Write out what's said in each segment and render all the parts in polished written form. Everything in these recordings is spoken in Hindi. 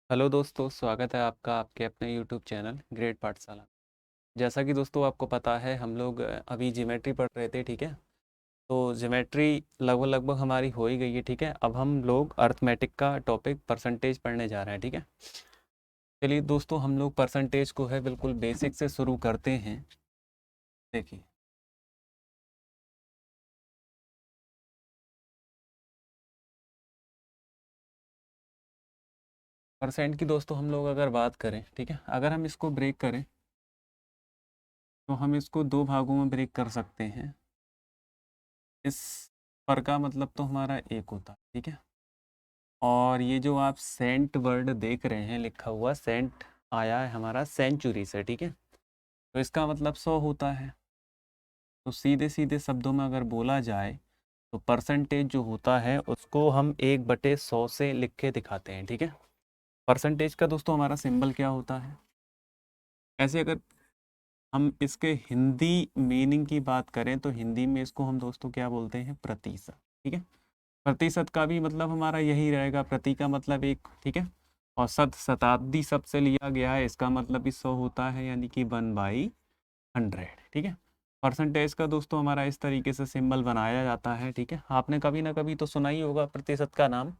हेलो दोस्तों, स्वागत है आपका आपके अपने यूट्यूब चैनल ग्रेड पाठशाला। जैसा कि दोस्तों आपको पता है, हम लोग अभी ज्योमेट्री पढ़ रहे थे। ठीक है, तो ज्योमेट्री लगभग लगभग हमारी हो ही गई है। ठीक है, अब हम लोग अर्थमेटिक का टॉपिक परसेंटेज पढ़ने जा रहे हैं। ठीक है, चलिए दोस्तों, हम लोग परसेंटेज को है बिल्कुल बेसिक से शुरू करते हैं। देखिए, परसेंट की दोस्तों हम लोग अगर बात करें, ठीक है, अगर हम इसको ब्रेक करें तो हम इसको दो भागों में ब्रेक कर सकते हैं। इस पर का मतलब तो हमारा एक होता है। ठीक है, और ये जो आप सेंट वर्ड देख रहे हैं लिखा हुआ, सेंट आया है हमारा सेंचुरी से। ठीक है, तो इसका मतलब 100 होता है। तो सीधे सीधे शब्दों में अगर बोला जाए तो परसेंटेज जो होता है उसको हम 1/100 से लिख के दिखाते हैं। ठीक है, परसेंटेज का दोस्तों हमारा सिंबल क्या होता है। ऐसे अगर हम इसके हिंदी मीनिंग की बात करें तो हिंदी में इसको हम दोस्तों क्या बोलते हैं, प्रतिशत। ठीक है, प्रतिशत का भी मतलब हमारा यही रहेगा, प्रति का मतलब एक। ठीक है, और शताब्दी शब्द से लिया गया है, इसका मतलब भी 100 होता है, यानी कि 1/100। ठीक है, परसेंटेज का दोस्तों हमारा इस तरीके से सिंबल बनाया जाता है। ठीक है, आपने कभी ना कभी तो सुना ही होगा प्रतिशत का नाम।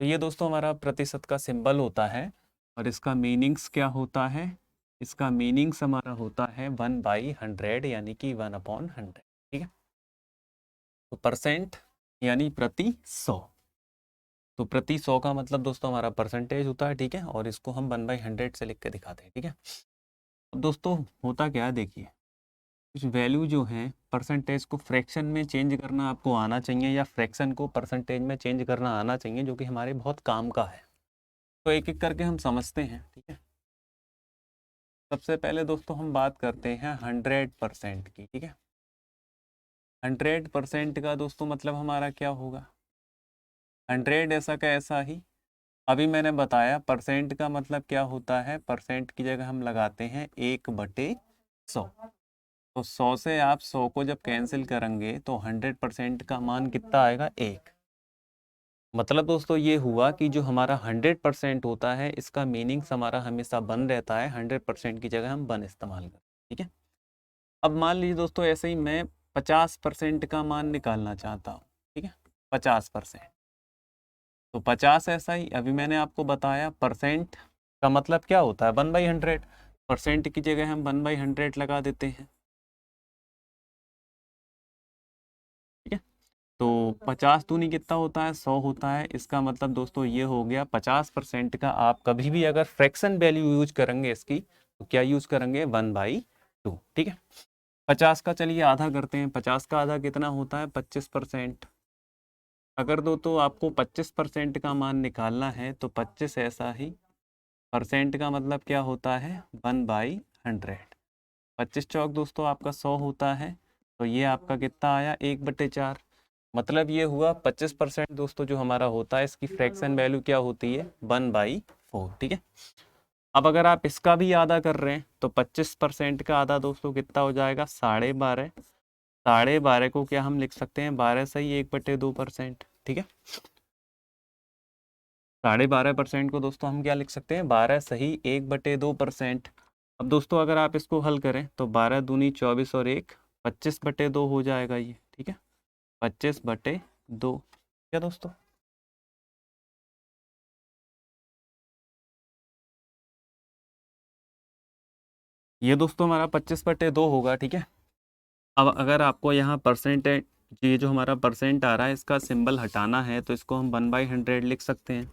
तो ये दोस्तों हमारा प्रतिशत का सिंबल होता है, और इसका मीनिंग्स क्या होता है, इसका मीनिंग्स हमारा होता है 1/100, यानी कि 1/100। ठीक है, तो परसेंट यानी प्रति 100। तो प्रति 100 का मतलब दोस्तों हमारा परसेंटेज होता है। ठीक है, और इसको हम 1/100 से लिख के दिखाते हैं। ठीक है, अब दोस्तों होता क्या है, देखिए, कुछ वैल्यू जो है परसेंटेज को फ्रैक्शन में चेंज करना आपको आना चाहिए, या फ्रैक्शन को परसेंटेज में चेंज करना आना चाहिए, जो कि हमारे बहुत काम का है। तो एक एक करके हम समझते हैं। ठीक है, सबसे पहले दोस्तों हम बात करते हैं 100% की। ठीक है, 100% का दोस्तों मतलब हमारा क्या होगा, 100 ऐसा का ऐसा ही। अभी मैंने बताया परसेंट का मतलब क्या होता है, परसेंट की जगह हम लगाते हैं 1/100। तो 100 से आप 100 को जब कैंसिल करेंगे तो 100% का मान कितना आएगा, 1। मतलब दोस्तों ये हुआ कि जो हमारा 100% होता है इसका मीनिंग्स हमारा हमेशा 1 रहता है, 100% की जगह हम 1 इस्तेमाल करते हैं। ठीक है, अब मान लीजिए दोस्तों ऐसे ही मैं 50% का मान निकालना चाहता हूँ। ठीक है, 50%, तो 50 ऐसा ही। अभी मैंने आपको बताया परसेंट का मतलब क्या होता है, 1/100। परसेंट की जगह हम 1/100 लगा देते हैं। ठीक है, तो 50 दूनी कितना होता है, 100 होता है। इसका मतलब दोस्तों ये हो गया 50% का। आप कभी भी अगर फ्रैक्शन वैल्यू यूज करेंगे इसकी, तो क्या यूज करेंगे, 1/2। ठीक है, 50 का चलिए आधा करते हैं। 50 का आधा कितना होता है, 25%। अगर दो तो आपको 25% का मान निकालना है तो 25 ऐसा ही, परसेंट का मतलब क्या होता है, 1/100। 25 चौक दोस्तों आपका 100 होता है, तो ये आपका कितना आया, 1/4। मतलब ये हुआ 25% दोस्तों जो हमारा होता है, इसकी फ्रैक्शन वैल्यू क्या होती है, 1/4। ठीक है, अब अगर आप इसका भी आधा कर रहे हैं तो 25% का आधा दोस्तों कितना हो जाएगा, 12.5। 12.5 को क्या हम लिख सकते हैं, 12 सही 1/2%। ठीक है, 12.5% को दोस्तों हम क्या लिख सकते हैं, 12 सही 1/2%। अब दोस्तों अगर आप इसको हल करें तो 12 दूनी 24 और 1 25/2 हो जाएगा ये। ठीक है, 25/2। क्या दोस्तों, ये दोस्तों हमारा 25/2 होगा। ठीक है, अब अगर आपको यहाँ परसेंटेज, ये जो हमारा परसेंट आ रहा है इसका सिंबल हटाना है तो इसको हम 1/100 लिख सकते हैं।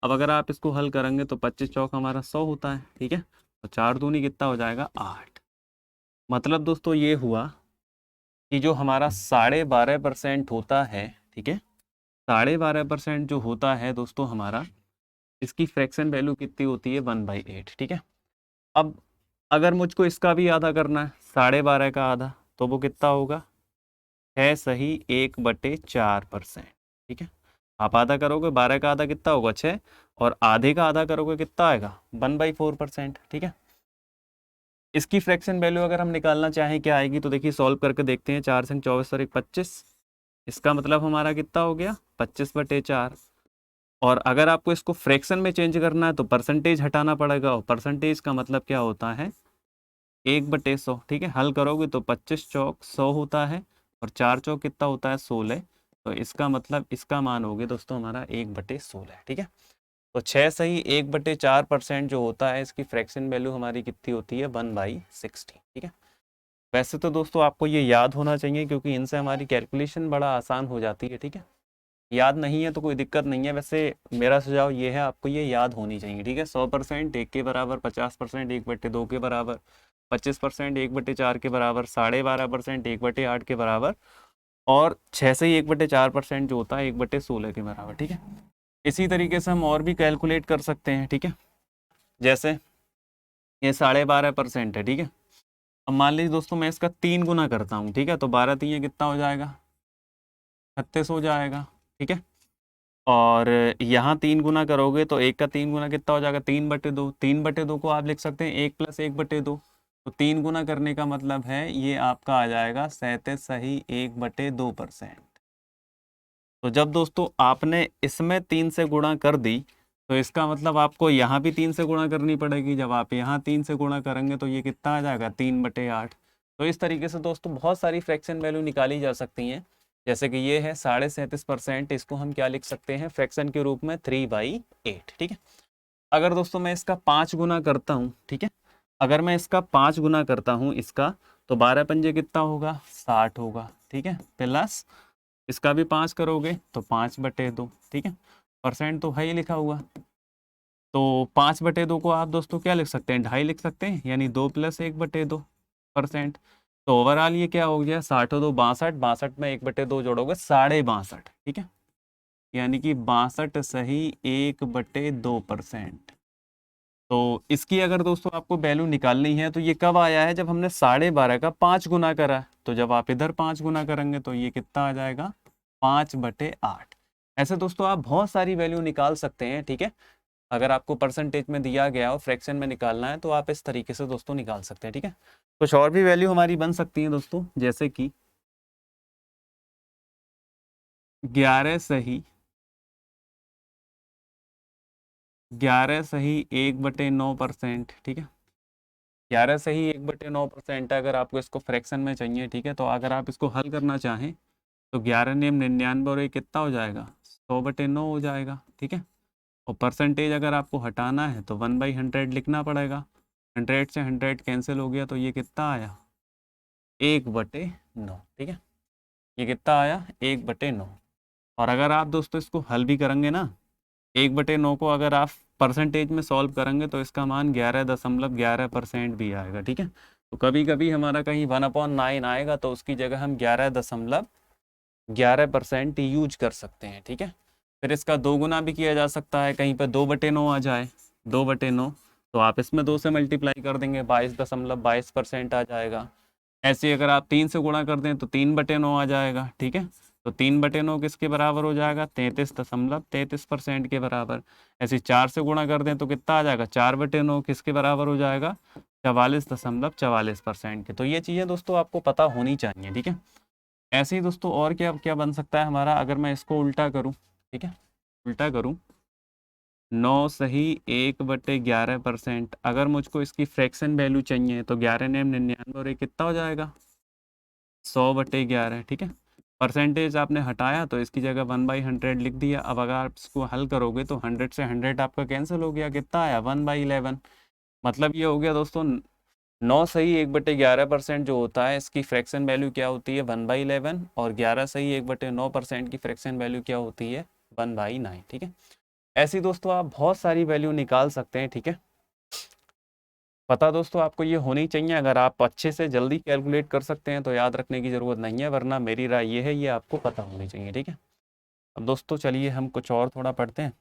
अब अगर आप इसको हल करेंगे तो 25 चौक हमारा 100 होता है। ठीक है, तो 4 दूनी कितना हो जाएगा, 8। मतलब दोस्तों ये हुआ कि जो हमारा 12.5% होता है, ठीक है, 12.5% जो होता है दोस्तों हमारा, इसकी फ्रैक्शन वैल्यू कितनी होती है, 1/8। ठीक है, अब अगर मुझको इसका भी आधा करना है, 12.5 का आधा, तो वो कितना होगा, है सही 1/4%। ठीक है, आप आधा करोगे, 12 का आधा कितना होगा, 6, और आधे का आधा करोगे कितना आएगा, 1/4%। ठीक है, इसकी फ्रैक्शन वैल्यू अगर हम निकालना चाहें क्या आएगी, तो देखिए सॉल्व करके देखते हैं। 4 से 24 और 1 25, इसका मतलब हमारा कितना हो गया, 25/4। और अगर आपको इसको फ्रैक्शन में चेंज करना है तो परसेंटेज हटाना पड़ेगा, और परसेंटेज का मतलब क्या होता है 1/100। ठीक है, हल करोगे तो 25 चौक 100 होता है, और 4 चौक कितना होता है 16। तो इसका मतलब इसका मान हो गया दोस्तों हमारा 1/16। ठीक है, तो 6 सही 1/4% जो होता है इसकी फ्रैक्शन वैल्यू हमारी कितनी होती है 1/60। ठीक है, वैसे तो दोस्तों आपको ये याद होना चाहिए क्योंकि इनसे हमारी कैलकुलेशन बड़ा आसान हो जाती है। ठीक है, याद नहीं है तो कोई दिक्कत नहीं है, वैसे मेरा सुझाव ये है आपको ये याद होनी चाहिए। ठीक है, 100% 1 के बराबर, 50% 1/2 के बराबर, 25% 1/4 के बराबर, 12.5% 1/8 के बराबर, और 6 से ही 1/4% जो होता है 1/16 के बराबर। ठीक है, इसी तरीके से हम और भी कैलकुलेट कर सकते हैं। ठीक है, जैसे ये 12.5% है। ठीक है, अब मान लीजिए दोस्तों मैं इसका 3 गुना करता हूँ। ठीक है, तो 12 3 कितना हो जाएगा 36 हो जाएगा। ठीक है, और यहाँ 3 गुना करोगे तो 1 का 3 गुना कितना हो जाएगा 3/2। 3/2 को आप लिख सकते हैं 1 + 1/2। तो 3 गुना करने का मतलब है ये आपका आ जाएगा 37 सही 1/2%। तो जब दोस्तों आपने इसमें 3 से गुणा कर दी तो इसका मतलब आपको यहाँ भी 3 से गुणा करनी पड़ेगी। जब आप यहाँ 3 से गुणा करेंगे तो ये कितना आ जाएगा 3/8। तो इस तरीके से दोस्तों बहुत सारी फ्रैक्शन वैल्यू निकाली जा सकती हैं। जैसे कि ये है 37.5%, इसको हम क्या लिख सकते हैं फ्रैक्शन के रूप में 3/8। ठीक है, अगर दोस्तों मैं इसका 5 गुना करता हूँ, ठीक है, अगर मैं इसका 5 गुना करता हूँ इसका, तो 12 पंजे कितना होगा 60 होगा। ठीक है, प्लस इसका भी 5 करोगे तो 5/2। ठीक है, परसेंट तो है ही लिखा हुआ, तो 5/2 को आप दोस्तों क्या लिख सकते हैं 2.5 लिख सकते हैं, यानी 2 + 1/2%। तो ओवरऑल ये क्या हो गया 60 और 2 62, 62 में 1/2 जोड़ोगे 62.5। ठीक है, यानी कि 62 सही 1/2%। तो इसकी अगर दोस्तों आपको वैल्यू निकालनी है तो ये कब आया है जब हमने 12.5 का 5 गुना करा। तो जब आप इधर 5 गुना करेंगे तो ये कितना आ जाएगा 5/8। ऐसे दोस्तों आप बहुत सारी वैल्यू निकाल सकते हैं। ठीक है, अगर आपको परसेंटेज में दिया गया हो फ्रैक्शन में निकालना है तो आप इस तरीके से दोस्तों निकाल सकते हैं। ठीक है, कुछ और भी वैल्यू हमारी बन सकती है दोस्तों, जैसे कि 11 सही 1/9%। ठीक है, 11 सही 1/9% अगर आपको इसको फ्रैक्शन में चाहिए। ठीक है, तो अगर आप इसको हल करना चाहें तो 11 नेम 99 और 1 कितना हो जाएगा 100/9 हो जाएगा। ठीक है, और परसेंटेज अगर आपको हटाना है तो 1/100 लिखना पड़ेगा। 100 से 100 कैंसिल हो गया तो ये कितना आया 1/9। ठीक है, ये कितना आया 1/9। और अगर आप दोस्तों इसको हल भी करेंगे ना 1/9 को अगर आप परसेंटेज में सॉल्व करेंगे तो इसका मान 11.11% भी आएगा। ठीक है, तो कभी कभी हमारा कहीं 1/9 आएगा तो उसकी जगह हम 11.11% यूज कर सकते हैं। ठीक है, फिर इसका 2 गुना भी किया जा सकता है, कहीं पर 2/9 आ जाए 2/9 तो आप इसमें 2 से मल्टीप्लाई कर देंगे 22.22% आ जाएगा। ऐसे अगर आप 3 से गुणा कर दें तो 3/9 आ जाएगा। ठीक है, तो 3/9 किसके बराबर हो जाएगा 33.33% के बराबर। ऐसे 4 से गुणा कर दें तो कितना आ जाएगा 4/9 किसके बराबर हो जाएगा 44.44% के। तो ये चीज़ें दोस्तों आपको पता होनी चाहिए। ठीक है, ऐसे ही दोस्तों और क्या क्या बन सकता है हमारा, अगर मैं इसको उल्टा करूँ। ठीक है, उल्टा करूँ 9 सही 1/11%। अगर मुझको इसकी फ्रैक्शन वैल्यू चाहिए तो 11 नेम 99 और 1 कितना हो जाएगा 100/11। ठीक है, परसेंटेज आपने हटाया तो इसकी जगह 1/100 लिख दिया। अब अगर आप इसको हल करोगे तो 100 से 100 आपका कैंसिल हो गया, कितना आया 1/11। मतलब ये हो गया दोस्तों 9 सही 1/11% जो होता है इसकी फ्रैक्शन वैल्यू क्या होती है 1/11, और 11 सही 1/9% की फ्रैक्शन वैल्यू क्या होती है 1/9। ठीक है, ऐसी दोस्तों आप बहुत सारी वैल्यू निकाल सकते हैं। ठीक है, पता दोस्तों आपको ये होनी चाहिए। अगर आप अच्छे से जल्दी कैलकुलेट कर सकते हैं तो याद रखने की ज़रूरत नहीं है, वरना मेरी राय ये है ये आपको पता होनी चाहिए। ठीक है, अब दोस्तों चलिए हम कुछ और थोड़ा पढ़ते हैं।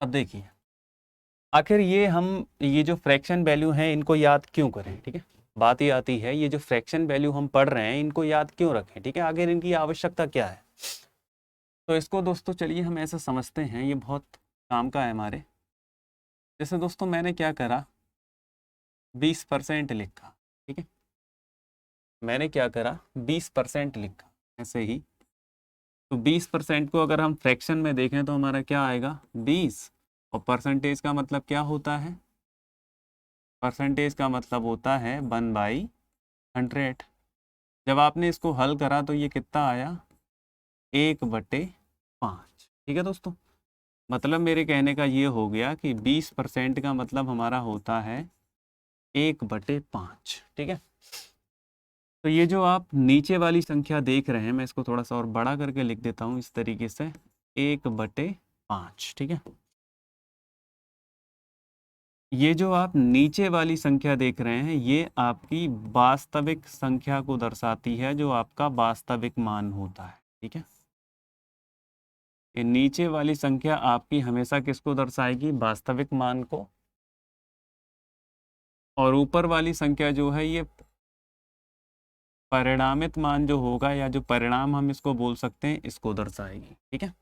अब देखिए आखिर ये जो फ्रैक्शन वैल्यू हैं इनको याद क्यों करें। ठीक है, बात ये आती है ये जो फ्रैक्शन वैल्यू हम पढ़ रहे हैं इनको याद क्यों रखें। ठीक है, आखिर इनकी आवश्यकता क्या है। तो इसको दोस्तों चलिए हम ऐसे समझते हैं, ये बहुत काम का है हमारे। जैसे दोस्तों मैंने क्या करा 20% लिखा। ठीक है, मैंने क्या करा 20% लिखा ऐसे ही, तो 20% को अगर हम फ्रैक्शन में देखें तो हमारा क्या आएगा 20, और परसेंटेज का मतलब क्या होता है, परसेंटेज का मतलब होता है 1/100। जब आपने इसको हल करा तो ये कितना आया 1/5। ठीक है दोस्तों, मतलब मेरे कहने का ये हो गया कि 20% का मतलब हमारा होता है 1/5। ठीक है, तो ये जो आप नीचे वाली संख्या देख रहे हैं, मैं इसको थोड़ा सा और बड़ा करके लिख देता हूँ इस तरीके से, 1/5। ठीक है, ये जो आप नीचे वाली संख्या देख रहे हैं ये आपकी वास्तविक संख्या को दर्शाती है, जो आपका वास्तविक मान होता है। ठीक है, ये नीचे वाली संख्या आपकी हमेशा किसको दर्शाएगी, वास्तविक मान को, और ऊपर वाली संख्या जो है ये परिणामित मान जो होगा, या जो परिणाम हम इसको बोल सकते हैं, इसको दर्शाएगी। ठीक है,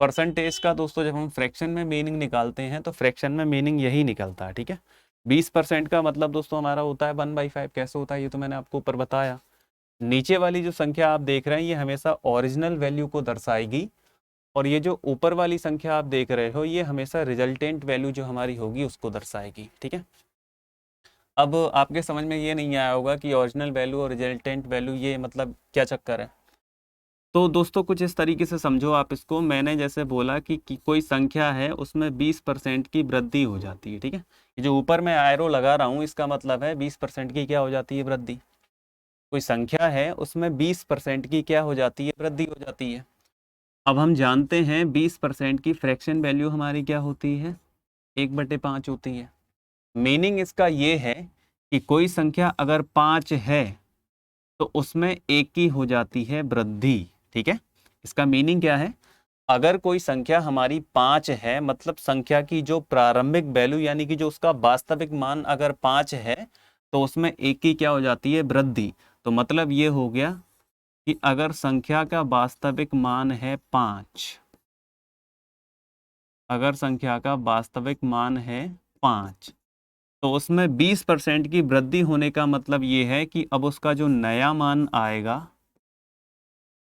परसेंटेज का दोस्तों जब हम फ्रैक्शन में मीनिंग निकालते हैं तो फ्रैक्शन में मीनिंग यही निकलता है। ठीक है, 20% का मतलब दोस्तों हमारा होता है 1/5। कैसे होता है ये तो मैंने आपको ऊपर बताया। नीचे वाली जो संख्या आप देख रहे हैं ये हमेशा ओरिजिनल वैल्यू को दर्शाएगी, और ये जो ऊपर वाली संख्या आप देख रहे हो ये हमेशा रिजल्टेंट वैल्यू जो हमारी होगी उसको दर्शाएगी। ठीक है, अब आपके समझ में ये नहीं आया होगा कि ओरिजिनल वैल्यू और रिजल्टेंट वैल्यू ये मतलब क्या चक्कर है। तो दोस्तों कुछ इस तरीके से समझो आप इसको, मैंने जैसे बोला कि कोई संख्या है उसमें 20% की वृद्धि हो जाती है। ठीक है, ये जो ऊपर मैं एरो लगा रहा हूँ इसका मतलब है 20% की क्या हो जाती है, वृद्धि। कोई संख्या है उसमें 20% की क्या हो जाती है, वृद्धि हो जाती है। अब हम जानते हैं 20% की फ्रैक्शन वैल्यू हमारी क्या होती है, 1/5 होती है। मीनिंग इसका ये है कि कोई संख्या अगर 5 है तो उसमें एक की हो जाती है वृद्धि। ठीक है, इसका मीनिंग क्या है, अगर कोई संख्या हमारी 5 है मतलब संख्या की जो प्रारंभिक वैल्यू यानी कि जो उसका वास्तविक मान अगर 5 है तो उसमें एक की क्या हो जाती है, वृद्धि। तो मतलब ये हो गया कि अगर संख्या का वास्तविक मान है 5, अगर संख्या का वास्तविक मान है 5, तो उसमें 20% की वृद्धि होने का मतलब ये है कि अब उसका जो नया मान आएगा,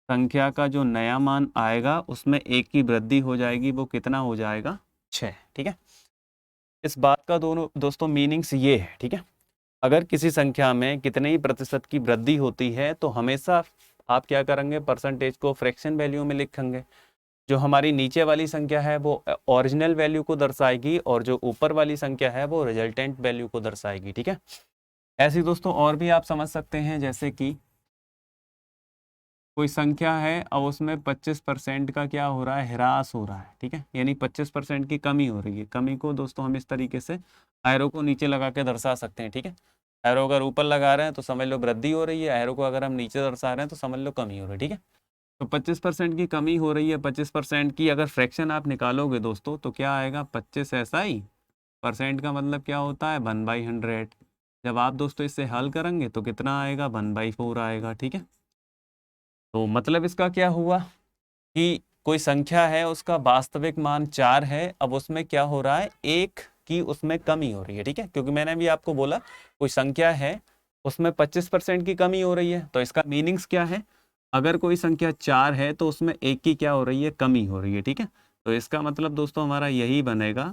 संख्या का जो नया मान आएगा उसमें एक की वृद्धि हो जाएगी, वो कितना हो जाएगा, 6। ठीक है, इस बात का दोनों दोस्तों मीनिंग्स ये है। ठीक है, अगर किसी संख्या में कितने ही प्रतिशत की वृद्धि होती है तो हमेशा आप क्या करेंगे, परसेंटेज को फ्रैक्शन वैल्यू में लिखेंगे। जो हमारी नीचे वाली संख्या है वो ओरिजिनल वैल्यू को दर्शाएगी, और जो ऊपर वाली संख्या है वो रिजल्टेंट वैल्यू को दर्शाएगी। ठीक है, ऐसे दोस्तों और भी आप समझ सकते हैं, जैसे कि कोई संख्या है और उसमें 25% का क्या हो रहा है, ह्रास हो रहा है। ठीक है, यानी 25% की कमी हो रही है। कमी को दोस्तों हम इस तरीके से एरो को नीचे लगा के दर्शा सकते हैं। ठीक है, एरो अगर ऊपर लगा रहे हैं तो समझ लो वृद्धि हो रही है, एरो को अगर हम नीचे दर्शा रहे हैं तो समझ लो कमी हो रही है। ठीक है, तो 25% की कमी हो रही है, 25% की अगर फ्रैक्शन आप निकालोगे दोस्तों तो क्या आएगा, 25 SI। परसेंट का मतलब क्या होता है, 1/100। जब आप दोस्तों इससे हल करेंगे तो कितना आएगा, 1/4 आएगा। ठीक है, तो मतलब इसका क्या हुआ कि कोई संख्या है उसका वास्तविक मान 4 है, अब उसमें क्या हो रहा है, एक की उसमें कमी हो रही है। ठीक है, क्योंकि मैंने भी आपको बोला कोई संख्या है उसमें 25% की कमी हो रही है, तो इसका मीनिंग्स क्या है, अगर कोई संख्या 4 है तो उसमें एक की क्या हो रही है, कमी हो रही है। ठीक है, तो इसका मतलब दोस्तों हमारा यही बनेगा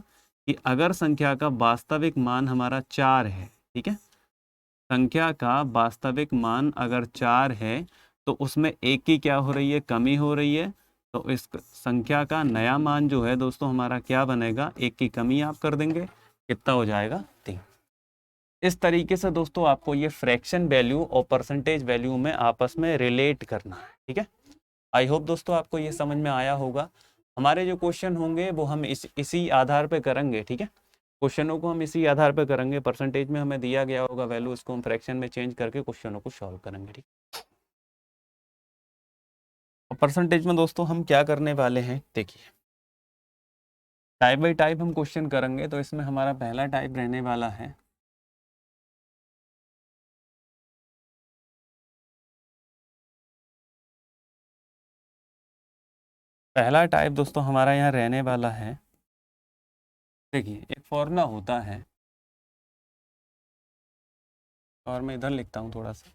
कि अगर संख्या का वास्तविक मान हमारा 4 है, ठीक है, संख्या का वास्तविक मान अगर 4 है तो उसमें एक की क्या हो रही है, कमी हो रही है। तो इस संख्या का नया मान जो है दोस्तों हमारा क्या बनेगा, एक की कमी आप कर देंगे, कितना हो जाएगा, 3। इस तरीके से दोस्तों आपको ये फ्रैक्शन वैल्यू और परसेंटेज वैल्यू में आपस में रिलेट करना है। ठीक है, आई होप दोस्तों आपको ये समझ में आया होगा। हमारे जो क्वेश्चन होंगे वो हम इसी आधार पे करेंगे। ठीक है, क्वेश्चनों को हम इसी आधार पे करेंगे, परसेंटेज में हमें दिया गया होगा वैल्यू, उसको हम फ्रैक्शन में चेंज करके क्वेश्चनों को सॉल्व करेंगे। ठीक, और परसेंटेज में दोस्तों हम क्या करने वाले हैं, देखिए टाइप बाई टाइप हम क्वेश्चन करेंगे। तो इसमें हमारा पहला टाइप रहने वाला है, पहला टाइप दोस्तों हमारा यहाँ रहने वाला है, देखिए एक फॉर्मूला होता है, और मैं इधर लिखता हूँ थोड़ा सा,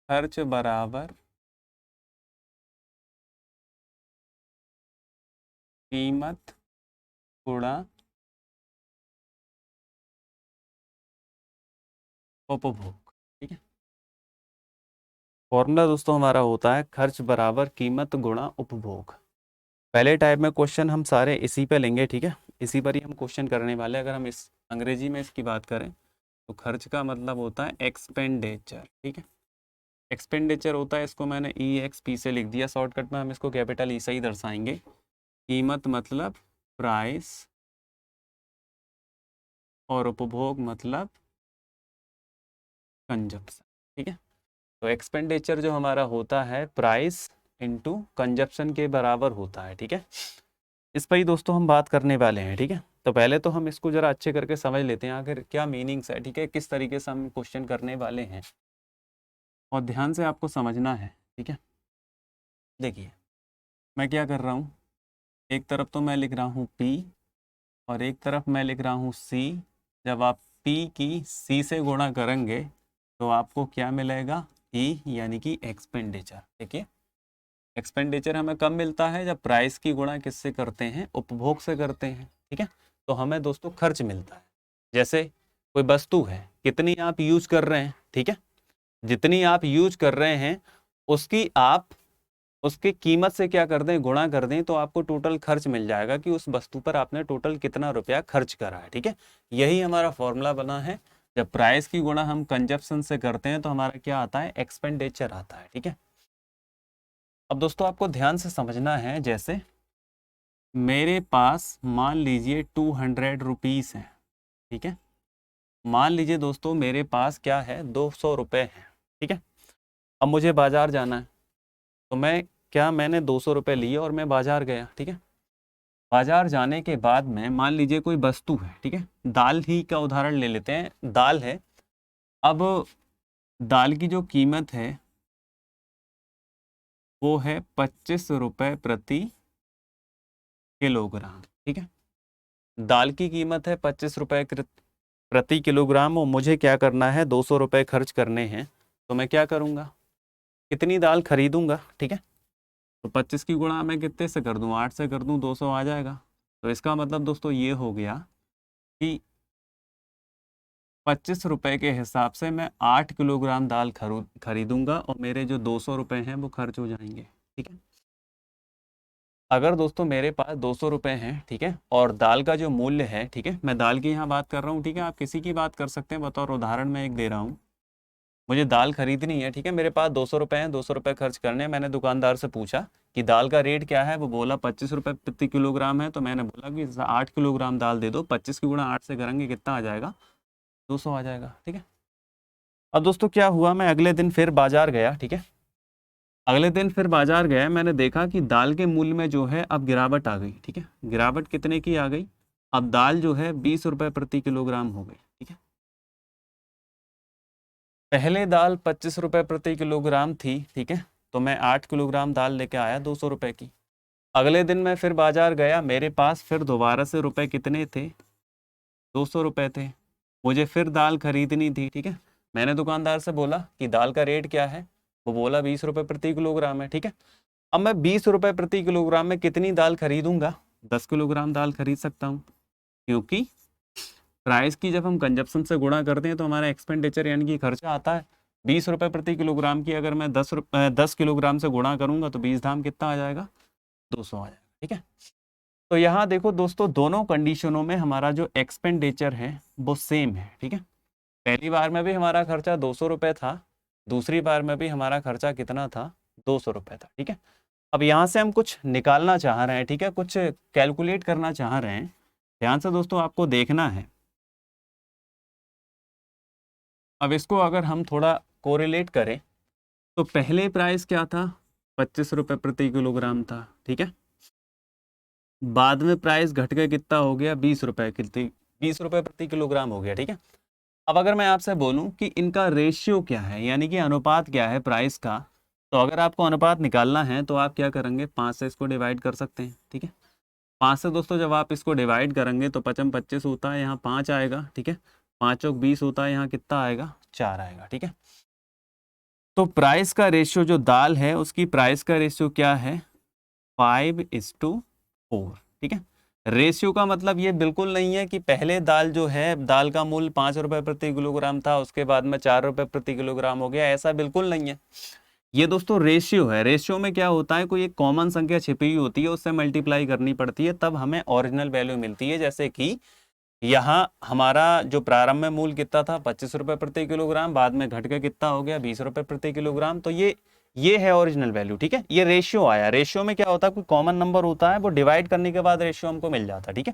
खर्च बराबर कीमत गुणा उपभोग। ठीक है, फॉर्मूला दोस्तों हमारा होता है खर्च बराबर कीमत गुणा उपभोग। पहले टाइप में क्वेश्चन हम सारे इसी पे लेंगे। ठीक है, इसी पर ही हम क्वेश्चन करने वाले हैं। अगर हम इस अंग्रेजी में इसकी बात करें तो खर्च का मतलब होता है एक्सपेंडिचर। ठीक है, एक्सपेंडिचर होता है, इसको मैंने EXP से लिख दिया शॉर्टकट में, हम इसको कैपिटल ई से ही दर्शाएंगे। कीमत मतलब प्राइस और उपभोग मतलब कंजप्शन। ठीक है, तो एक्सपेंडिचर जो हमारा होता है प्राइस इनटू कंजप्शन के बराबर होता है। ठीक है, इस पर ही दोस्तों हम बात करने वाले हैं। ठीक है, तो पहले तो हम इसको जरा अच्छे करके समझ लेते हैं आखिर क्या मीनिंग्स है। ठीक है, किस तरीके से हम क्वेश्चन करने वाले हैं और ध्यान से आपको समझना है। ठीक है, देखिए मैं क्या कर रहा हूँ, एक तरफ तो मैं लिख रहा हूँ P और एक तरफ मैं लिख रहा हूँ C। जब आप P की C से गुणा करेंगे तो आपको क्या मिलेगा, E यानी कि एक्सपेंडिचर। देखिए एक्सपेंडिचर हमें कब मिलता है, जब प्राइस की गुणा किससे करते हैं, उपभोग से करते हैं। ठीक है, तो हमें दोस्तों खर्च मिलता है। जैसे कोई वस्तु है, कितनी आप यूज कर रहे हैं, ठीक है, जितनी आप यूज कर रहे हैं उसकी आप उसकी कीमत से क्या कर दें, गुणा कर दें, तो आपको टोटल खर्च मिल जाएगा कि उस वस्तु पर आपने टोटल कितना रुपया खर्च करा है। ठीक है, यही हमारा फॉर्मूला बना है। जब प्राइस की गुणा हम कंजप्शन से करते हैं तो हमारा क्या आता है, एक्सपेंडिचर आता है। ठीक है, अब दोस्तों आपको ध्यान से समझना है। जैसे मेरे पास मान लीजिए 200 रुपीज़ हैं। ठीक है, मान लीजिए दोस्तों मेरे पास क्या है, 200 रुपये हैं। ठीक है, अब मुझे बाज़ार जाना है तो मैंने 200 रुपये लिए और मैं बाज़ार गया। ठीक है, बाज़ार जाने के बाद में मान लीजिए कोई वस्तु है, ठीक है, दाल ही का उदाहरण ले लेते हैं, दाल है। अब दाल की जो कीमत है वो है 25 रुपये प्रति किलोग्राम। ठीक है, दाल की कीमत है 25 रुपये प्रति किलोग्राम और मुझे क्या करना है, 200 रुपये खर्च करने हैं। तो मैं क्या करूँगा, कितनी दाल खरीदूंगा। ठीक है, तो 25 की गुणा मैं कितने से कर दूँ, 8 से कर दूँ, 200 आ जाएगा। तो इसका मतलब दोस्तों ये हो गया कि 25 रुपये के हिसाब से मैं 8 किलोग्राम दाल खरीदूंगा और मेरे जो 200 रुपये हैं वो खर्च हो जाएंगे। ठीक है, अगर दोस्तों मेरे पास 200 रुपये हैं, ठीक है, और दाल का जो मूल्य है, ठीक है, मैं दाल की यहाँ बात कर रहा हूँ, ठीक है, आप किसी की बात कर सकते हैं, बतौर उदाहरण मैं एक दे रहा हूँ। मुझे दाल खरीदनी है, ठीक है, मेरे पास 200 रुपये हैं, 200 रुपये खर्च करने हैं। मैंने दुकानदार से पूछा कि दाल का रेट क्या है, वो बोला 25 रुपये प्रति किलोग्राम है। तो मैंने बोला कि 8 किलोग्राम दाल दे दो, 25 की गुणा 8 से करेंगे कितना आ जाएगा, 200 आ जाएगा। ठीक है, अब दोस्तों क्या हुआ, मैं अगले दिन फिर बाजार गया। ठीक है, अगले दिन फिर बाजार गया, मैंने देखा कि दाल के मूल्य में जो है अब गिरावट आ गई। ठीक है, गिरावट कितने की आ गई, अब दाल जो है 20 रुपये प्रति किलोग्राम हो गई। ठीक है, पहले दाल 25 रुपये प्रति किलोग्राम थी। ठीक है, तो मैं 8 किलोग्राम दाल लेके आया 200 रुपये की। अगले दिन मैं फिर बाजार गया, मेरे पास फिर दोबारा से रुपए कितने थे, 200 रुपये थे। मुझे फिर दाल खरीदनी थी। ठीक है, मैंने दुकानदार से बोला कि दाल का रेट क्या है, वो बोला 20 रुपये प्रति किलोग्राम है। ठीक है, अब मैं 20 रुपये प्रति किलोग्राम में कितनी दाल खरीदूंगा, 10 किलोग्राम दाल खरीद सकता हूँ, क्योंकि प्राइस की जब हम कंजप्शन से गुणा करते हैं तो हमारा एक्सपेंडिचर यानी कि खर्चा आता है 20 रुपये प्रति किलोग्राम की। अगर मैं 10 किलोग्राम से गुणा करूंगा तो 20 धाम कितना आ जाएगा, 200 आ जाएगा। ठीक है, तो यहाँ देखो दोस्तों, दोनों कंडीशनों में हमारा जो एक्सपेंडिचर है वो सेम है। ठीक है, पहली बार में भी हमारा खर्चा 200 रुपये था, दूसरी बार में भी हमारा खर्चा कितना था, 200 रुपये था। ठीक है, अब यहाँ से हम कुछ निकालना चाह रहे हैं। ठीक है, कुछ कैलकुलेट करना चाह रहे हैं। ध्यान से दोस्तों आपको देखना है। अब इसको अगर हम थोड़ा कोरिलेट करें तो पहले प्राइस क्या था, 25 रुपये प्रति किलोग्राम था। ठीक है, बाद में प्राइस घट के कितना हो गया, 20 रुपये प्रति किलोग्राम हो गया। ठीक है, अब अगर मैं आपसे बोलूं कि इनका रेशियो क्या है, यानी कि अनुपात क्या है प्राइस का, तो अगर आपको अनुपात निकालना है तो आप क्या करेंगे, 5 से इसको डिवाइड कर सकते हैं। ठीक है, 5 से दोस्तों जब आप इसको डिवाइड करेंगे तो 5 25 होता है, यहाँ 5 आएगा। ठीक है, 5 चौक 20 होता है, यहाँ कितना आएगा, 4 आएगा। ठीक है, तो प्राइस का रेशियो जो दाल है उसकी प्राइस का रेशियो क्या है, 5:4। ठीक है। रेशियो का मतलब ये बिल्कुल नहीं है कि पहले दाल जो है, दाल का मूल्य 5 रुपए प्रति किलोग्राम था, उसके बाद में 4 रुपए प्रति किलोग्राम हो गया, ऐसा बिल्कुल नहीं है। ये दोस्तों रेशियो है। रेशियो में क्या होता है, कोई एक कॉमन संख्या छिपी हुई होती है, उससे मल्टीप्लाई करनी पड़ती है, तब हमें ओरिजिनल वैल्यू मिलती है। जैसे कि यहाँ हमारा जो प्रारंभ में मूल्य कितना था, 25 रुपए प्रति किलोग्राम, बाद में घट के कितना हो गया, 20 रुपए प्रति किलोग्राम। तो ये है ओरिजिनल वैल्यू। ठीक है। ये रेशियो आया। रेशियो में क्या होता है, कोई कॉमन नंबर होता है, वो डिवाइड करने के बाद रेशियो हमको मिल जाता है। ठीक है।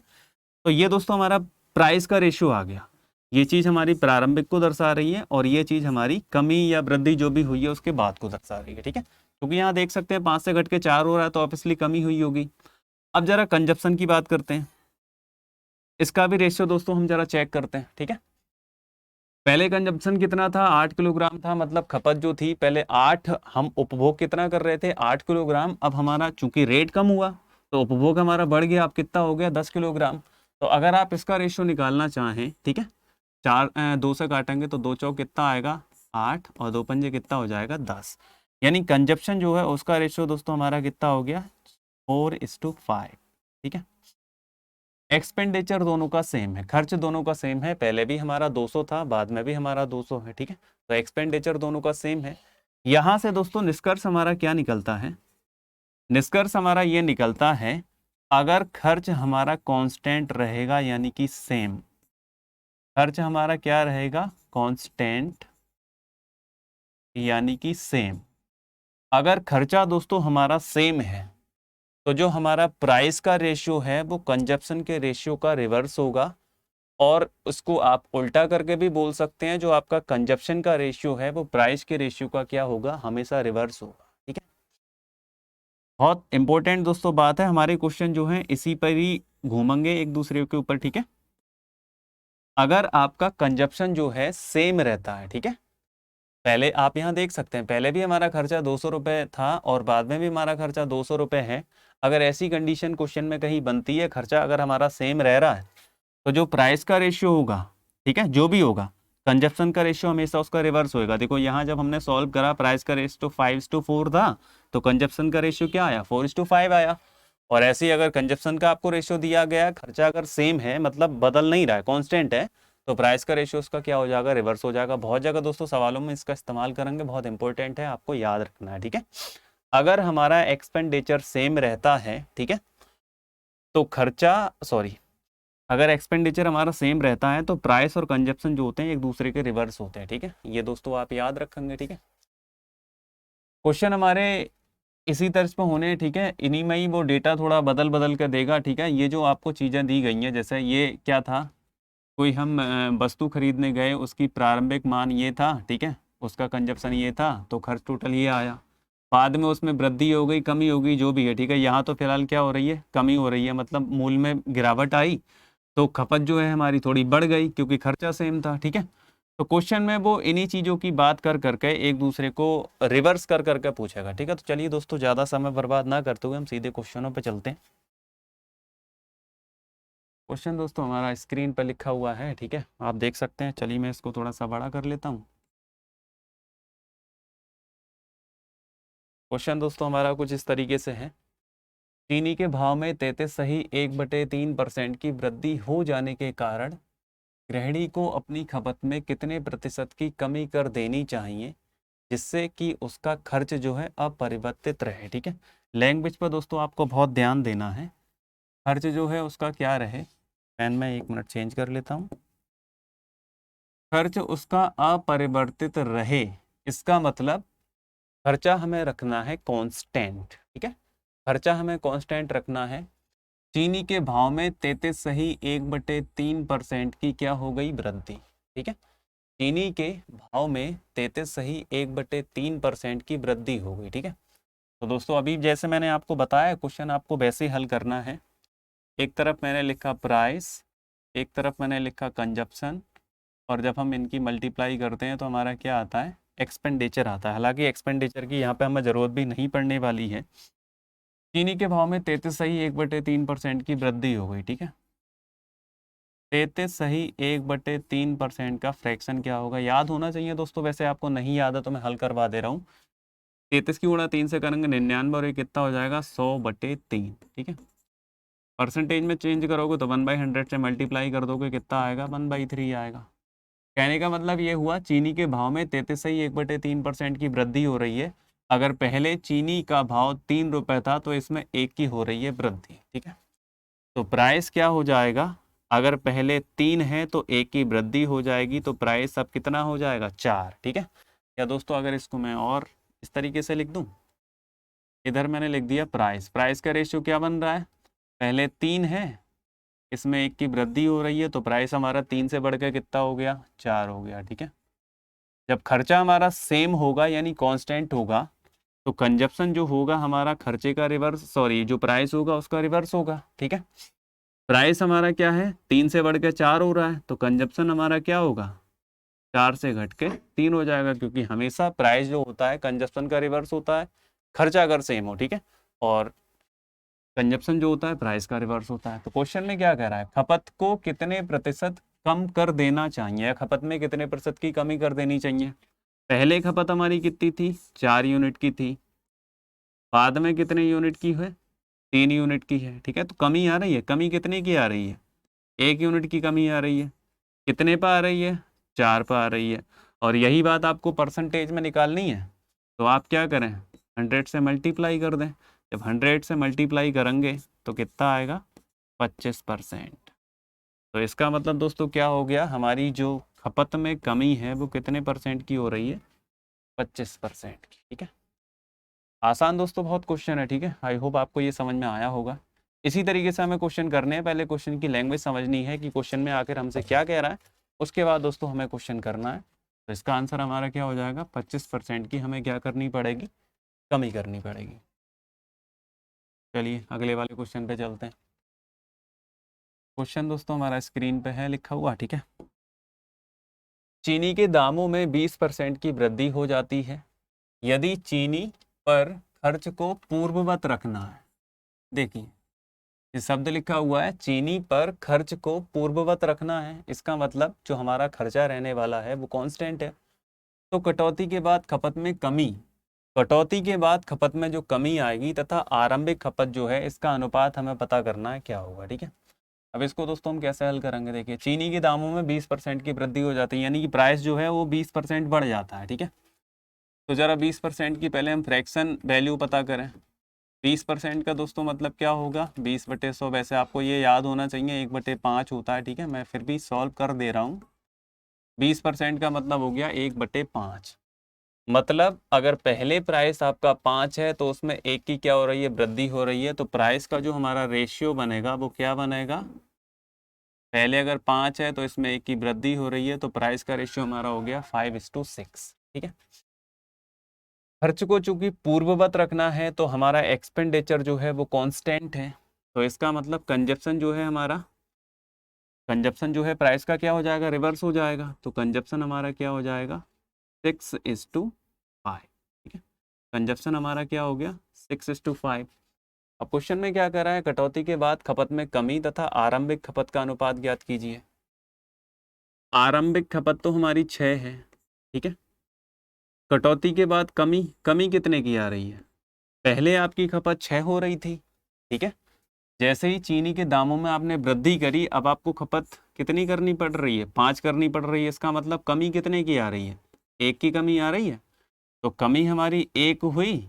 तो ये दोस्तों हमारा प्राइस का रेशियो आ गया। ये चीज हमारी प्रारंभिक को दर्शा रही है और ये चीज हमारी कमी या वृद्धि जो भी हुई है उसके बाद को दर्शा रही है। ठीक है। क्योंकि यहाँ देख सकते हैं 5 से घट के 4 हो रहा है, तो ऑब्वियसली कमी हुई होगी। अब जरा कंजप्शन की बात करते हैं। इसका भी रेशियो दोस्तों हम जरा चेक करते हैं। ठीक है। पहले कंजप्शन कितना था, 8 किलोग्राम था, मतलब खपत जो थी पहले 8, हम उपभोग कितना कर रहे थे, 8 किलोग्राम। अब हमारा चूंकि रेट कम हुआ तो उपभोग हमारा बढ़ गया, अब कितना हो गया, 10 किलोग्राम। तो अगर आप इसका रेशियो निकालना चाहें, ठीक है, 2 से काटेंगे तो 2 चौक कितना आएगा, 8, और 2 पंजे कितना हो जाएगा, 10। यानी कंजप्शन जो है उसका रेशियो दोस्तों हमारा कितना हो गया, 4:5। ठीक है। एक्सपेंडिचर दोनों का सेम है, खर्च दोनों का सेम है, पहले भी हमारा 200 था, बाद में भी हमारा 200 है। ठीक है। तो एक्सपेंडिचर दोनों का सेम है। यहां से दोस्तों निष्कर्ष हमारा क्या निकलता है, निष्कर्ष हमारा ये निकलता है, अगर खर्च हमारा कांस्टेंट रहेगा यानी कि सेम, खर्च हमारा क्या रहेगा, कांस्टेंट यानी कि सेम। अगर खर्चा दोस्तों हमारा सेम है तो जो हमारा प्राइस का रेशियो है वो कंजप्शन के रेशियो का रिवर्स होगा, और उसको आप उल्टा करके भी बोल सकते हैं, जो आपका कंजप्शन का रेशियो है वो प्राइस के रेशियो का क्या होगा, हमेशा रिवर्स होगा। ठीक है। बहुत इंपॉर्टेंट दोस्तों बात है, हमारे क्वेश्चन जो हैं इसी पर ही घूमेंगे एक दूसरे के ऊपर। ठीक है। अगर आपका कंजप्शन जो है सेम रहता है, ठीक है, पहले आप यहाँ देख सकते हैं, पहले भी हमारा खर्चा 200 रुपये था और बाद में भी हमारा खर्चा 200 रुपये है। अगर ऐसी कंडीशन क्वेश्चन में कहीं बनती है, खर्चा अगर हमारा सेम रह रहा है, तो जो प्राइस का रेशियो होगा, ठीक है, जो भी होगा, कंजप्शन का रेशियो हमेशा उसका रिवर्स होएगा। देखो यहाँ जब हमने सॉल्व करा, प्राइस का रेशियो 5:4 था, तो कंजप्शन का रेशियो क्या आया, 4:5 आया। और ऐसे ही अगर कंजप्शन का आपको रेशियो दिया गया, खर्चा अगर सेम है, मतलब बदल नहीं रहा है, कांस्टेंट है, तो प्राइस का रेशियो उसका क्या हो जाएगा, रिवर्स हो जाएगा। बहुत जगह दोस्तों सवालों में इसका इस्तेमाल करेंगे, बहुत इंपॉर्टेंट है, आपको याद रखना है। ठीक है। अगर हमारा एक्सपेंडिचर सेम रहता है, ठीक है, तो खर्चा, सॉरी, अगर एक्सपेंडिचर हमारा सेम रहता है तो प्राइस और कंजप्शन जो होते हैं एक दूसरे के रिवर्स होते हैं। ठीक है। ये दोस्तों आप याद रखेंगे। ठीक है। क्वेश्चन हमारे इसी तर्ज पर होने हैं। ठीक है। इन्हीं में ही वो डेटा थोड़ा बदल बदल कर देगा। ठीक है। ये जो आपको चीज़ें दी गई हैं, जैसे ये क्या था, कोई हम वस्तु खरीदने गए, उसकी प्रारंभिक मान ये था, ठीक है, उसका कंजप्शन ये था, तो खर्च टोटल ये आया। बाद में उसमें वृद्धि हो गई, कमी हो गई, जो भी है। ठीक है। यहाँ तो फिलहाल क्या हो रही है, कमी हो रही है, मतलब मूल्य में गिरावट आई, तो खपत जो है हमारी थोड़ी बढ़ गई क्योंकि खर्चा सेम था। ठीक है। तो क्वेश्चन में वो इन्हीं चीज़ों की बात कर करके एक दूसरे को रिवर्स कर करके पूछेगा। ठीक है। तो चलिए दोस्तों, ज़्यादा समय बर्बाद ना करते हुए हम सीधे क्वेश्चनों पे चलते हैं। क्वेश्चन दोस्तों हमारा स्क्रीन पर लिखा हुआ है, ठीक है, आप देख सकते हैं। चलिए मैं इसको थोड़ा सा बड़ा कर लेता हूँ। क्वेश्चन दोस्तों हमारा कुछ इस तरीके से है, चीनी के भाव में 33.1/3% की वृद्धि हो जाने के कारण गृहिणी को अपनी खपत में कितने प्रतिशत की कमी कर देनी चाहिए, जिससे कि उसका खर्च जो है अपरिवर्तित रहे। ठीक है। लैंग्वेज पर दोस्तों आपको बहुत ध्यान देना है। खर्च जो है उसका क्या रहे, पेन में 1 मिनट चेंज कर लेता हूँ। खर्च उसका अपरिवर्तित रहे, इसका मतलब खर्चा हमें रखना है कांस्टेंट। ठीक है। खर्चा हमें कांस्टेंट रखना है। चीनी के भाव में 33.1/3% की क्या हो गई, वृद्धि। ठीक है। चीनी के भाव में 33.1/3% की वृद्धि हो गई। ठीक है। तो दोस्तों अभी जैसे मैंने आपको बताया, क्वेश्चन आपको वैसे ही हल करना है। एक तरफ मैंने लिखा प्राइस, एक तरफ मैंने लिखा कंजप्शन, और जब हम इनकी मल्टीप्लाई करते हैं तो हमारा क्या आता है, एक्सपेंडिचर आता है। हालांकि एक्सपेंडिचर की यहाँ पे हमें ज़रूरत भी नहीं पड़ने वाली है। चीनी के भाव में 33.1/3% की वृद्धि हो गई। ठीक है। 33 सही 1/3% का फ्रैक्शन क्या होगा, याद होना चाहिए दोस्तों, वैसे आपको नहीं याद है तो मैं हल करवा दे रहा हूँ। 33 की गुणा 3 से करेंगे 99 और ये कितना हो जाएगा 100/3, ठीक है। परसेंटेज में चेंज करोगे तो 1/100 से मल्टीप्लाई कर दोगे, कितना आएगा 1/3 आएगा। कहने का मतलब ये हुआ चीनी के भाव में 33 से ही 1/3% की वृद्धि हो रही है। अगर पहले चीनी का भाव 3 रुपये था तो इसमें 1 की हो रही है वृद्धि, ठीक है। तो प्राइस क्या हो जाएगा, अगर पहले 3 है तो 1 की वृद्धि हो जाएगी, तो प्राइस अब कितना हो जाएगा 4, ठीक है। या दोस्तों अगर इसको मैं और इस तरीके से लिख दूं, इधर मैंने लिख दिया प्राइस, प्राइस का रेशियो क्या बन रहा है, पहले 3 है, इसमें 1 की वृद्धि हो रही है, तो प्राइस हमारा 3 से बढ़कर कितना हो गया 4 हो गया, ठीक है। जब खर्चा हमारा सेम होगा यानी कांस्टेंट होगा, तो कंजप्शन जो होगा हमारा खर्चे का रिवर्स, सॉरी जो प्राइस होगा उसका रिवर्स होगा, ठीक है। प्राइस हमारा क्या है 3 से बढ़ के 4 हो रहा है, तो कंजप्शन हमारा क्या होगा 4 से घट के 3 हो जाएगा, क्योंकि हमेशा प्राइस जो होता है कंजप्शन का रिवर्स होता है, खर्चा अगर सेम हो, ठीक है, और कंजप्शन जो होता है प्राइस का रिवर्स होता है। तो क्वेश्चन में क्या कह रहा है, खपत को कितने प्रतिशत कम कर देना चाहिए, या खपत में कितने प्रतिशत की कमी कर देनी चाहिए। पहले खपत हमारी कितनी थी 4 यूनिट की थी, बाद में कितने यूनिट की है 3 यूनिट की है, ठीक है। तो कमी आ रही है, कमी कितने की आ रही है 1 यूनिट की कमी आ रही है, कितने पर आ रही है 4 पर आ रही है। और यही बात आपको परसेंटेज में निकालनी है, तो आप क्या करें 100 से मल्टीप्लाई कर दें। जब 100 से मल्टीप्लाई करेंगे तो कितना आएगा 25%। तो इसका मतलब दोस्तों क्या हो गया, हमारी जो खपत में कमी है वो कितने परसेंट की हो रही है 25% की, ठीक है। आसान दोस्तों बहुत क्वेश्चन है, ठीक है। आई होप आपको ये समझ में आया होगा। इसी तरीके से हमें क्वेश्चन करने हैं, पहले क्वेश्चन की लैंग्वेज समझनी है कि क्वेश्चन में आखिर हमसे क्या कह रहा है, उसके बाद दोस्तों हमें क्वेश्चन करना है। तो इसका आंसर हमारा क्या हो जाएगा 25% की हमें क्या करनी पड़ेगी, कमी करनी पड़ेगी। चलिए अगले वाले क्वेश्चन पे चलते हैं। क्वेश्चन दोस्तों हमारा स्क्रीन पे है लिखा हुआ, ठीक है। चीनी के दामों में 20% की वृद्धि हो जाती है यदि चीनी पर खर्च को पूर्ववत रखना है। देखिए ये शब्द लिखा हुआ है चीनी पर खर्च को पूर्ववत रखना है, इसका मतलब जो हमारा खर्चा रहने वाला है वो कांस्टेंट है। तो कटौती के बाद खपत में कमी, कटौती के बाद खपत में जो कमी आएगी तथा आरंभिक खपत जो है इसका अनुपात हमें पता करना है क्या होगा, ठीक है। अब इसको दोस्तों हम कैसे हल करेंगे, देखिए चीनी के दामों में 20% की वृद्धि हो जाती है, यानी कि प्राइस जो है वो 20% बढ़ जाता है, ठीक है। तो ज़रा 20% की पहले हम फ्रैक्शन वैल्यू पता करें। 20% का दोस्तों मतलब क्या होगा 20/100, वैसे आपको ये याद होना चाहिए 1/5 होता है, ठीक है। मैं फिर भी सॉल्व कर दे रहा हूँ। 20% का मतलब हो गया 1/5, मतलब अगर पहले प्राइस आपका 5 है तो उसमें 1 की क्या हो रही है वृद्धि हो रही है, तो प्राइस का जो हमारा रेशियो बनेगा वो क्या बनेगा, पहले अगर 5 है तो इसमें 1 की वृद्धि हो रही है, तो प्राइस का रेशियो हमारा हो गया 5:6, ठीक है। खर्च को चूंकि पूर्ववत रखना है तो हमारा एक्सपेंडिचर जो है वो कांस्टेंट है, तो इसका मतलब कंजप्शन जो है हमारा, कंजप्शन जो है प्राइस का क्या हो जाएगा रिवर्स हो जाएगा, तो कंजप्शन हमारा क्या हो जाएगा 6:5, ठीक है। कंजप्शन हमारा क्या हो गया 6:5। अब क्वेश्चन में क्या कर रहा है, कटौती के बाद खपत में कमी तथा आरंभिक खपत का अनुपात ज्ञात कीजिए। आरंभिक खपत तो हमारी 6 है, ठीक है। कटौती के बाद कमी, कमी कितने की आ रही है, पहले आपकी खपत 6 हो रही थी, ठीक है। जैसे ही चीनी के दामों में आपने वृद्धि करी, अब आपको खपत कितनी करनी पड़ रही है 5 करनी पड़ रही है, इसका मतलब कमी कितने की आ रही है 1 की कमी आ रही है। तो कमी हमारी 1 हुई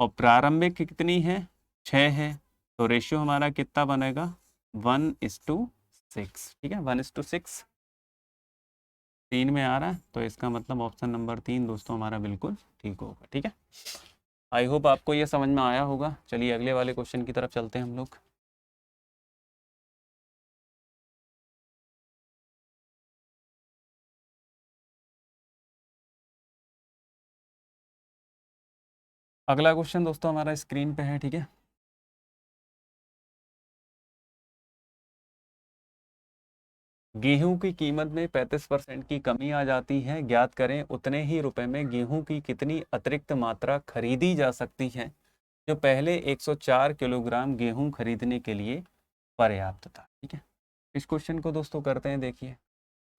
और प्रारंभिक कितनी है 6 है, तो रेशियो हमारा कितना बनेगा 1:6, ठीक है। 1:6 3 में आ रहा है, तो इसका मतलब ऑप्शन नंबर 3 दोस्तों हमारा बिल्कुल ठीक होगा, ठीक है। आई होप आपको ये समझ में आया होगा। चलिए अगले वाले क्वेश्चन की तरफ चलते हैं हम लोग। अगला क्वेश्चन दोस्तों हमारा स्क्रीन पे है, ठीक है। गेहूं की कीमत में 35% की कमी आ जाती है, ज्ञात करें उतने ही रुपए में गेहूं की कितनी अतिरिक्त मात्रा खरीदी जा सकती है जो पहले 104 किलोग्राम गेहूं खरीदने के लिए पर्याप्त था, ठीक है। इस क्वेश्चन को दोस्तों करते हैं। देखिए,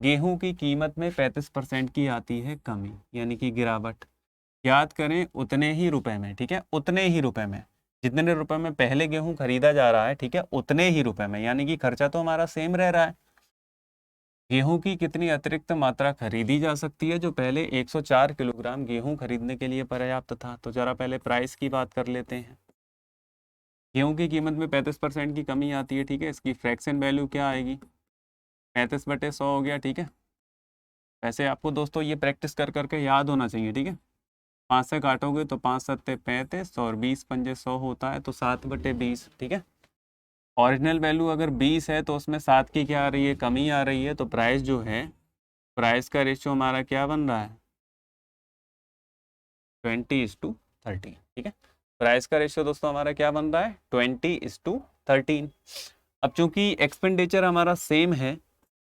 गेहूं की कीमत में 35% की आती है कमी, यानी कि गिरावट। याद करें उतने ही रुपए में, ठीक है, उतने ही रुपए में, जितने रुपए में पहले गेहूं खरीदा जा रहा है, ठीक है, उतने ही रुपए में, यानी कि खर्चा तो हमारा सेम रह रहा है। गेहूं की कितनी अतिरिक्त मात्रा खरीदी जा सकती है, जो पहले 104 किलोग्राम गेहूं खरीदने के लिए पर्याप्त था। तो जरा पहले प्राइस की बात कर लेते हैं। गेहूं की कीमत में 35% की कमी आती है, ठीक है, इसकी फ्रैक्शन वैल्यू क्या आएगी, 35/100 हो गया, ठीक है। वैसे आपको दोस्तों ये प्रैक्टिस कर करके याद होना चाहिए, ठीक है। 5 से काटोगे तो 5 सत्ते 35 और 20 पंजे 100 होता है, तो 7/20, ठीक है। ओरिजिनल वैल्यू अगर 20 है तो उसमें 7 की क्या आ रही है, कमी आ रही है, तो प्राइस जो है, प्राइस का रेशियो हमारा क्या बन रहा है, 20:13, ठीक है। प्राइस का रेशियो दोस्तों हमारा क्या बन रहा है, 20:13। अब चूंकि एक्सपेंडिचर हमारा सेम है,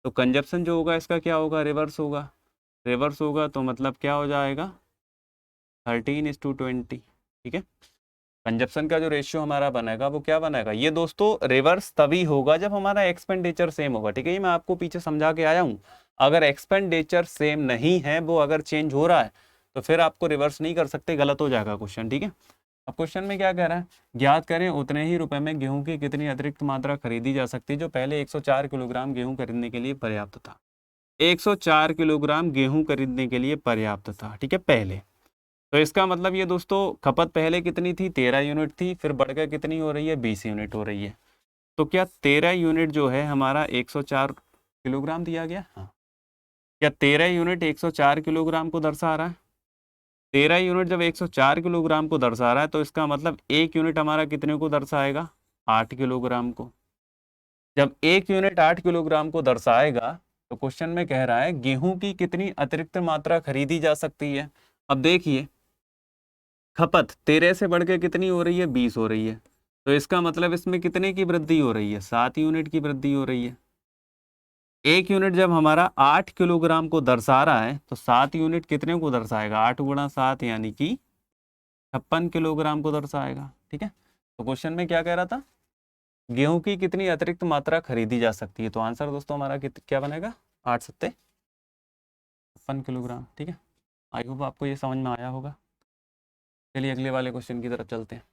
तो कंजप्शन जो होगा इसका क्या होगा, रिवर्स होगा। रिवर्स होगा तो मतलब क्या हो जाएगा, 13:20, ठीक है। कंजप्शन का जो रेशियो हमारा बनेगा वो क्या बनेगा, ये दोस्तों रिवर्स तभी होगा जब हमारा एक्सपेंडिचर सेम होगा, ठीक है। ये मैं आपको पीछे समझा के आया हूँ। अगर एक्सपेंडिचर सेम नहीं है, वो अगर चेंज हो रहा है, तो फिर आपको रिवर्स नहीं कर सकते, गलत हो जाएगा क्वेश्चन, ठीक है। अब क्वेश्चन में क्या कह रहा है, ज्ञात करें उतने ही रुपए में गेहूं की कितनी अतिरिक्त मात्रा खरीदी जा सकती है, जो पहले 104 किलोग्राम गेहूं खरीदने के लिए पर्याप्त था। 104 किलोग्राम गेहूं खरीदने के लिए पर्याप्त था, ठीक है, पहले। तो इसका मतलब ये दोस्तों, खपत पहले कितनी थी, 13 यूनिट थी, फिर बढ़कर कितनी हो रही है, 20 यूनिट हो रही है। तो क्या 13 यूनिट जो है हमारा 104 किलोग्राम दिया गया, हाँ, क्या 13 यूनिट 104 किलोग्राम को दर्शा रहा है। 13 यूनिट जब 104 किलोग्राम को दर्शा रहा है, तो इसका मतलब एक यूनिट हमारा कितने को दर्शाएगा, 8 किलोग्राम को। जब एक यूनिट 8 किलोग्राम को दर्शाएगा, तो क्वेश्चन में कह रहा है गेहूं की कितनी अतिरिक्त मात्रा खरीदी जा सकती है। अब देखिए, खपत 13 से बढ़ के कितनी हो रही है, 20 हो रही है, तो इसका मतलब इसमें कितने की वृद्धि हो रही है, 7 यूनिट की वृद्धि हो रही है। एक यूनिट जब हमारा 8 किलोग्राम को दर्शा रहा है, तो 7 यूनिट कितने को दर्शाएगा, 8 गुणा 7 यानी कि 56 किलोग्राम को दर्शाएगा, ठीक है। तो क्वेश्चन में क्या कह रहा था, गेहूं की कितनी अतिरिक्त मात्रा खरीदी जा सकती है, तो आंसर दोस्तों हमारा क्या बनेगा, 8 सत्ते 56 किलोग्राम, ठीक है। आई होप आपको ये समझ में आया होगा। चलिए अगले वाले क्वेश्चन की तरफ चलते हैं।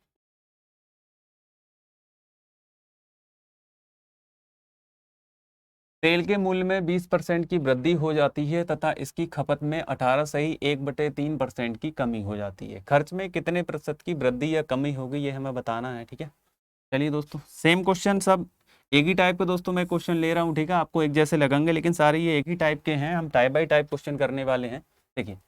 तेल के मूल्य में 20% की वृद्धि हो जाती है तथा इसकी खपत में 18.1/3% की कमी हो जाती है। खर्च में कितने प्रतिशत की वृद्धि या कमी होगी, ये हमें बताना है, ठीक है। चलिए दोस्तों, सेम क्वेश्चन, सब एक ही टाइप के दोस्तों मैं क्वेश्चन ले रहा हूँ, ठीक है। आपको एक जैसे लगेंगे, लेकिन सारे ये एक ही टाइप के हैं। हम टाइप बाई टाइप क्वेश्चन करने वाले हैं। देखिए,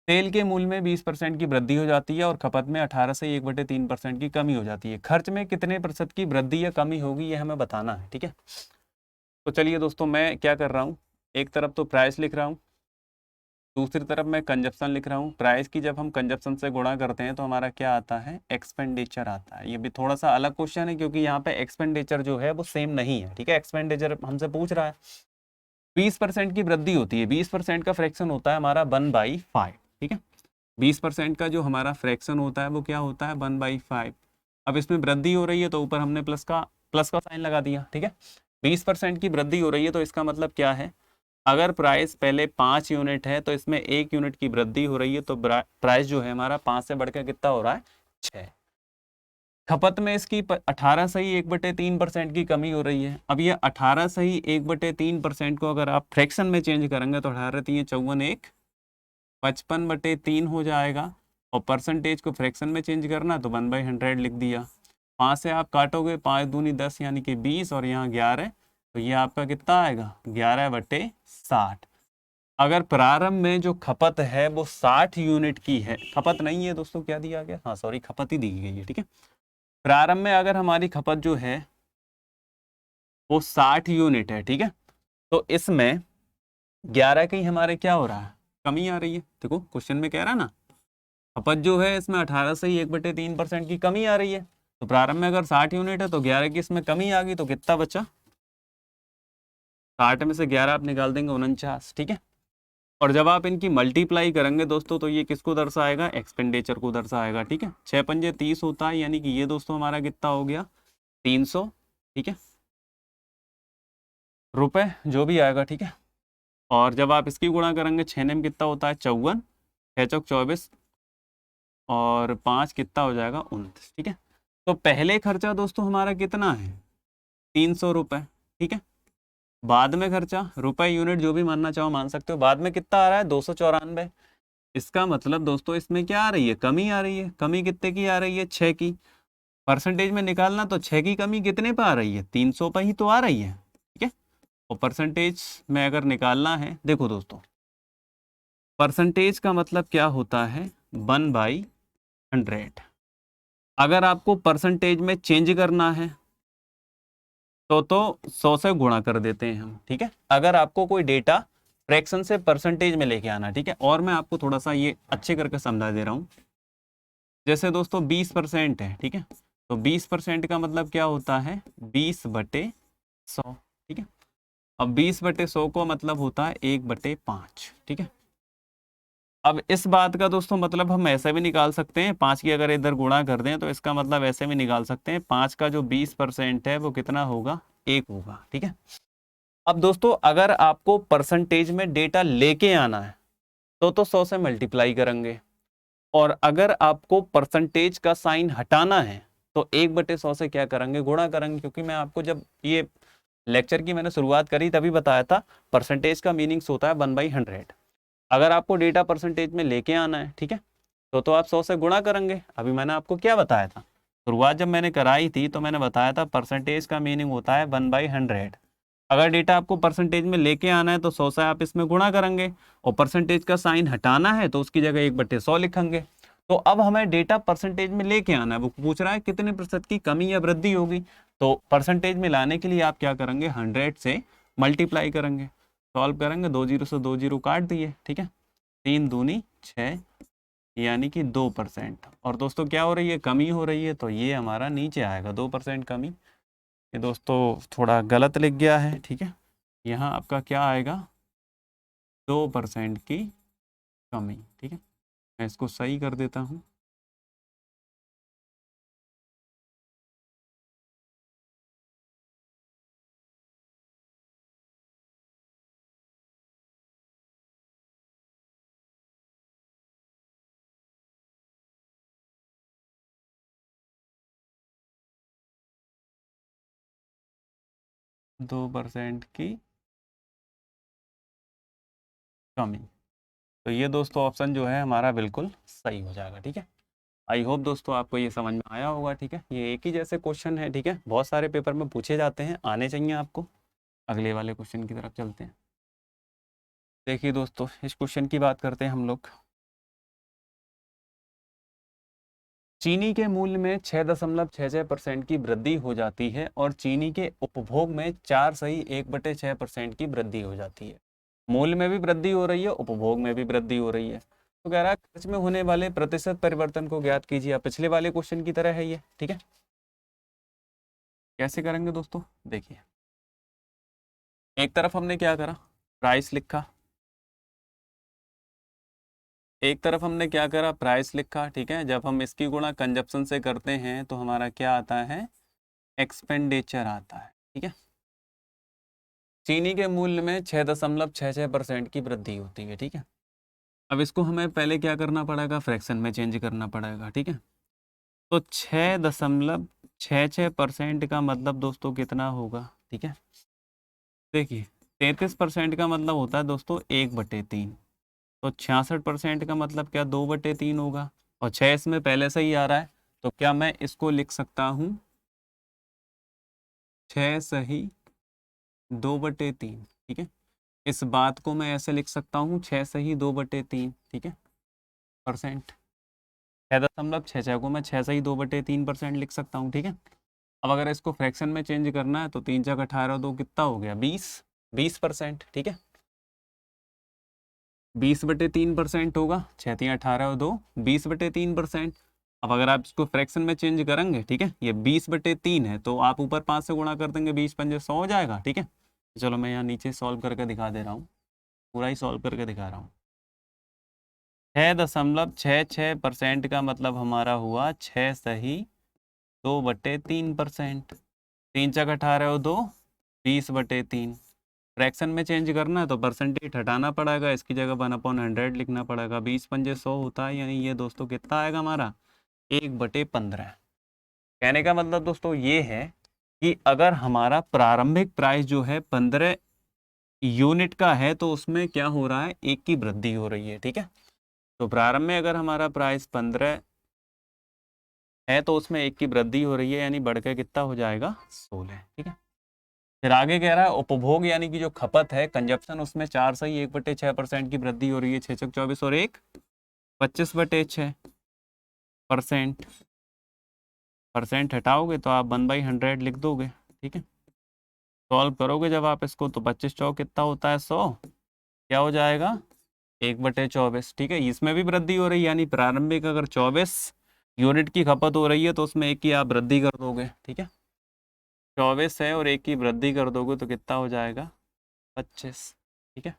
तेल के मूल्य में 20% की वृद्धि हो जाती है और खपत में 18 से 1/3% की कमी हो जाती है। खर्च में कितने प्रतिशत की वृद्धि या कमी होगी, ये हमें बताना है, ठीक है। तो चलिए दोस्तों, मैं क्या कर रहा हूँ, एक तरफ तो प्राइस लिख रहा हूँ, दूसरी तरफ मैं कंजप्शन लिख रहा हूँ। प्राइस की जब हम कंजप्शन से गुणा करते हैं तो हमारा क्या आता है, एक्सपेंडिचर आता है। ये भी थोड़ा सा अलग क्वेश्चन है, क्योंकि यहाँ पे एक्सपेंडिचर जो है वो सेम नहीं है, ठीक है। एक्सपेंडिचर हमसे पूछ रहा है, 20% की वृद्धि होती है, 20% का फ्रैक्शन होता है हमारा 1/5, ठीक है। 20% का जो हमारा फ्रैक्शन होता है वो क्या होता है, 1/5। अब इसमें वृद्धि हो रही है तो ऊपर हमने प्लस का साइन लगा दिया, ठीक है। 20% की वृद्धि हो रही है, तो इसका मतलब क्या है, अगर प्राइस पहले 5 यूनिट है तो इसमें 1 यूनिट की वृद्धि हो रही है, तो प्राइस जो है हमारा 5 से बढ़कर कितना हो रहा है, 6। खपत में इसकी 18 से ही 1/3% की कमी हो रही है। अब ये 18 से ही 1/3% को अगर आप फ्रैक्शन में चेंज करेंगे तो 18 3 54 1 55/3 हो जाएगा। और परसेंटेज को फ्रैक्शन में चेंज करना तो 1/100 लिख दिया। 5 से आप काटोगे, 5 दूनी 10 यानी कि 20, और यहाँ 11, तो ये आपका कितना आएगा, 11/60। अगर प्रारंभ में जो खपत है वो 60 यूनिट की है, खपत नहीं है दोस्तों, क्या दिया गया, हाँ सॉरी, खपत ही दी गई है, ठीक है। प्रारंभ में अगर हमारी खपत जो है वो 60 यूनिट है, ठीक है, तो इसमें 11 की हमारे क्या हो रहा है, कमी आ रही है। देखो क्वेश्चन में कह रहा है ना, खपत जो है इसमें 18 से ही 1/3% की कमी आ रही है। तो प्रारंभ में अगर 60 यूनिट है तो 11 की इसमें कमी आ गई, तो कितना बचा, 60 में से 11 आप निकाल देंगे, 49, ठीक है। और जब आप इनकी मल्टीप्लाई करेंगे दोस्तों, तो ये किसको दर्शाएगा, एक्सपेंडिचर को दर्शाएगा, ठीक है। 6 पंजे 30 होता है, यानी कि ये दोस्तों हमारा कितना हो गया, 300, ठीक है। रुपए जो भी आएगा, ठीक है। और जब आप इसकी गुणा करेंगे 6 में कितना होता है 54, 6 चौक 24 और 5 कितना हो जाएगा 29, ठीक है। तो पहले खर्चा दोस्तों हमारा कितना है 300 रुपये, ठीक है। बाद में खर्चा रुपए यूनिट जो भी मानना चाहो मान सकते हो, बाद में कितना आ रहा है 294। इसका मतलब दोस्तों इसमें क्या आ रही है, कमी आ रही है। कमी कितने की आ रही है 6 की। परसेंटेज में निकालना तो 6 की कमी कितने पे आ रही है 300 पे ही तो आ रही है, ठीक है। और परसेंटेज में अगर निकालना है, देखो दोस्तों परसेंटेज का मतलब क्या होता है 1/100। अगर आपको परसेंटेज में चेंज करना है तो 100 से गुणा कर देते हैं हम, ठीक है। अगर आपको कोई डेटा फ्रैक्शन से परसेंटेज में लेके आना, ठीक है। और मैं आपको थोड़ा सा ये अच्छे करके समझा दे रहा हूँ। जैसे दोस्तों 20% है, ठीक है। तो 20% का मतलब क्या होता है 20/100, ठीक है। अब 20/100 को मतलब होता है 1/5, ठीक है। अब इस बात का दोस्तों मतलब हम ऐसे भी निकाल सकते हैं, 5 की अगर इधर गुणा कर दें तो इसका मतलब ऐसे भी निकाल सकते हैं 5 का जो 20% है वो कितना होगा 1 होगा, ठीक है। अब दोस्तों अगर आपको परसेंटेज में डेटा लेके आना है तो 100 से मल्टीप्लाई करेंगे, और अगर आपको परसेंटेज का साइन हटाना है तो 1/100 से क्या करेंगे गुणा करेंगे। क्योंकि मैं आपको जब ये लेक्चर की मैंने शुरुआत करी तभी बताया था परसेंटेज का मीनिंग्स होता है 1/100। अगर आपको डेटा परसेंटेज में लेके आना है, ठीक है, तो आप 100 से गुणा करेंगे। अभी मैंने आपको क्या बताया था, शुरुआत जब मैंने कराई थी तो मैंने बताया था परसेंटेज का मीनिंग होता है 1/100। अगर डेटा आपको परसेंटेज में लेके आना है तो 100 से आप इसमें गुणा करेंगे, और परसेंटेज का साइन हटाना है तो उसकी जगह 1/100 लिखेंगे। तो अब हमें डेटा परसेंटेज में लेके आना है, वो पूछ रहा है कितने प्रतिशत की कमी या वृद्धि होगी। तो परसेंटेज में लाने के लिए आप क्या करेंगे 100 से मल्टीप्लाई करेंगे, सॉल्व करेंगे, 2 जीरो से 2 जीरो काट दिए, ठीक है। 3 दूनी 6 यानी कि 2%। और दोस्तों क्या हो रही है कमी हो रही है, तो ये हमारा नीचे आएगा 2% कमी। ये दोस्तों थोड़ा गलत लिख गया है, ठीक है। यहाँ आपका क्या आएगा 2% की कमी, ठीक है। मैं इसको सही कर देता हूँ। दो परसेंट की कमी। तो ये दोस्तों ऑप्शन जो है हमारा बिल्कुल सही हो जाएगा, ठीक है। आई होप दोस्तों आपको ये समझ में आया होगा, ठीक है। ये एक ही जैसे क्वेश्चन है, ठीक है, बहुत सारे पेपर में पूछे जाते हैं, आने चाहिए आपको। अगले वाले क्वेश्चन की तरफ चलते हैं। देखिए दोस्तों इस क्वेश्चन की बात करते हैं हम लोग। चीनी के मूल्य में 6.66% की वृद्धि हो जाती है और चीनी के उपभोग में 4.1/6% की वृद्धि हो जाती है। मूल्य में भी वृद्धि हो रही है, उपभोग में भी वृद्धि हो रही है। तो कह रहा है खर्च में होने वाले प्रतिशत परिवर्तन को ज्ञात कीजिए। अब पिछले वाले क्वेश्चन की तरह है ये, ठीक है। कैसे करेंगे दोस्तों, देखिए एक तरफ हमने क्या करा प्राइस लिखा, एक तरफ हमने क्या करा प्राइस लिखा, ठीक है। जब हम इसकी गुणा कंजप्शन से करते हैं तो हमारा क्या आता है एक्सपेंडिचर आता है, ठीक है। चीनी के मूल्य में 6.66% की वृद्धि होती है, ठीक है। अब इसको हमें पहले क्या करना पड़ेगा फ्रैक्शन में चेंज करना पड़ेगा, ठीक है। तो 6.66% का मतलब दोस्तों कितना होगा, ठीक है। देखिए 33% का मतलब होता है दोस्तों 1/3। तो 66% का मतलब क्या 2/3 होगा, और 6 इसमें पहले से ही आ रहा है, तो क्या मैं इसको लिख सकता हूँ 6 सही 2/3, ठीक है। इस बात को मैं ऐसे लिख सकता हूँ 6 सही 2/3, ठीक है परसेंट। 6.66 को मैं 6 सही 2/3% लिख सकता हूँ, ठीक है। अब अगर इसको फ्रैक्शन में चेंज करना है तो 3 चौक 18 दो कितना हो गया 20%, ठीक है। 20/3% होगा, 6 3 18 और 2 20/3%। अब अगर आप इसको फ्रैक्शन में चेंज करेंगे, ठीक है, ये 20/3 है तो आप ऊपर 5 से गुणा कर देंगे, 20 पंजे 100 हो जाएगा, ठीक है। चलो मैं यहाँ नीचे सॉल्व करके दिखा दे रहा हूँ, पूरा ही सॉल्व करके दिखा रहा हूँ। 6.66% का मतलब हमारा हुआ 6 सही 2/3%। 3 चौक 18 और 2 20/3, फ्रैक्शन में चेंज करना है तो परसेंटेज हटाना पड़ेगा, इसकी जगह 1/100 लिखना पड़ेगा। 20 पंजे 100 होता है, यानी ये दोस्तों कितना आएगा हमारा 1/15। कहने का मतलब दोस्तों ये है कि अगर हमारा प्रारंभिक प्राइस जो है 15 यूनिट का है तो उसमें क्या हो रहा है, 1 की वृद्धि हो रही है। ठीक है, तो प्रारंभ में अगर हमारा प्राइस 15 है तो उसमें 1 की वृद्धि हो रही है, यानी बढ़कर कितना हो जाएगा 16। ठीक है, फिर आगे कह रहा है उपभोग यानी कि जो खपत है कंजप्शन, उसमें 4 से ही 1/6% की वृद्धि हो रही है। 6 चौक 24 और 1 25/6%। परसेंट हटाओगे तो आप 1/100 लिख दोगे। ठीक है, सॉल्व करोगे जब आप इसको तो 25 चौक कितना होता है 100, क्या हो जाएगा 1/24। ठीक है, इसमें भी वृद्धि हो रही है, यानी प्रारंभिक अगर 24 यूनिट की खपत हो रही है तो उसमें 1 की आप वृद्धि कर दोगे। ठीक है, 24 है और 1 की वृद्धि कर दोगे तो कितना हो जाएगा 25। ठीक है,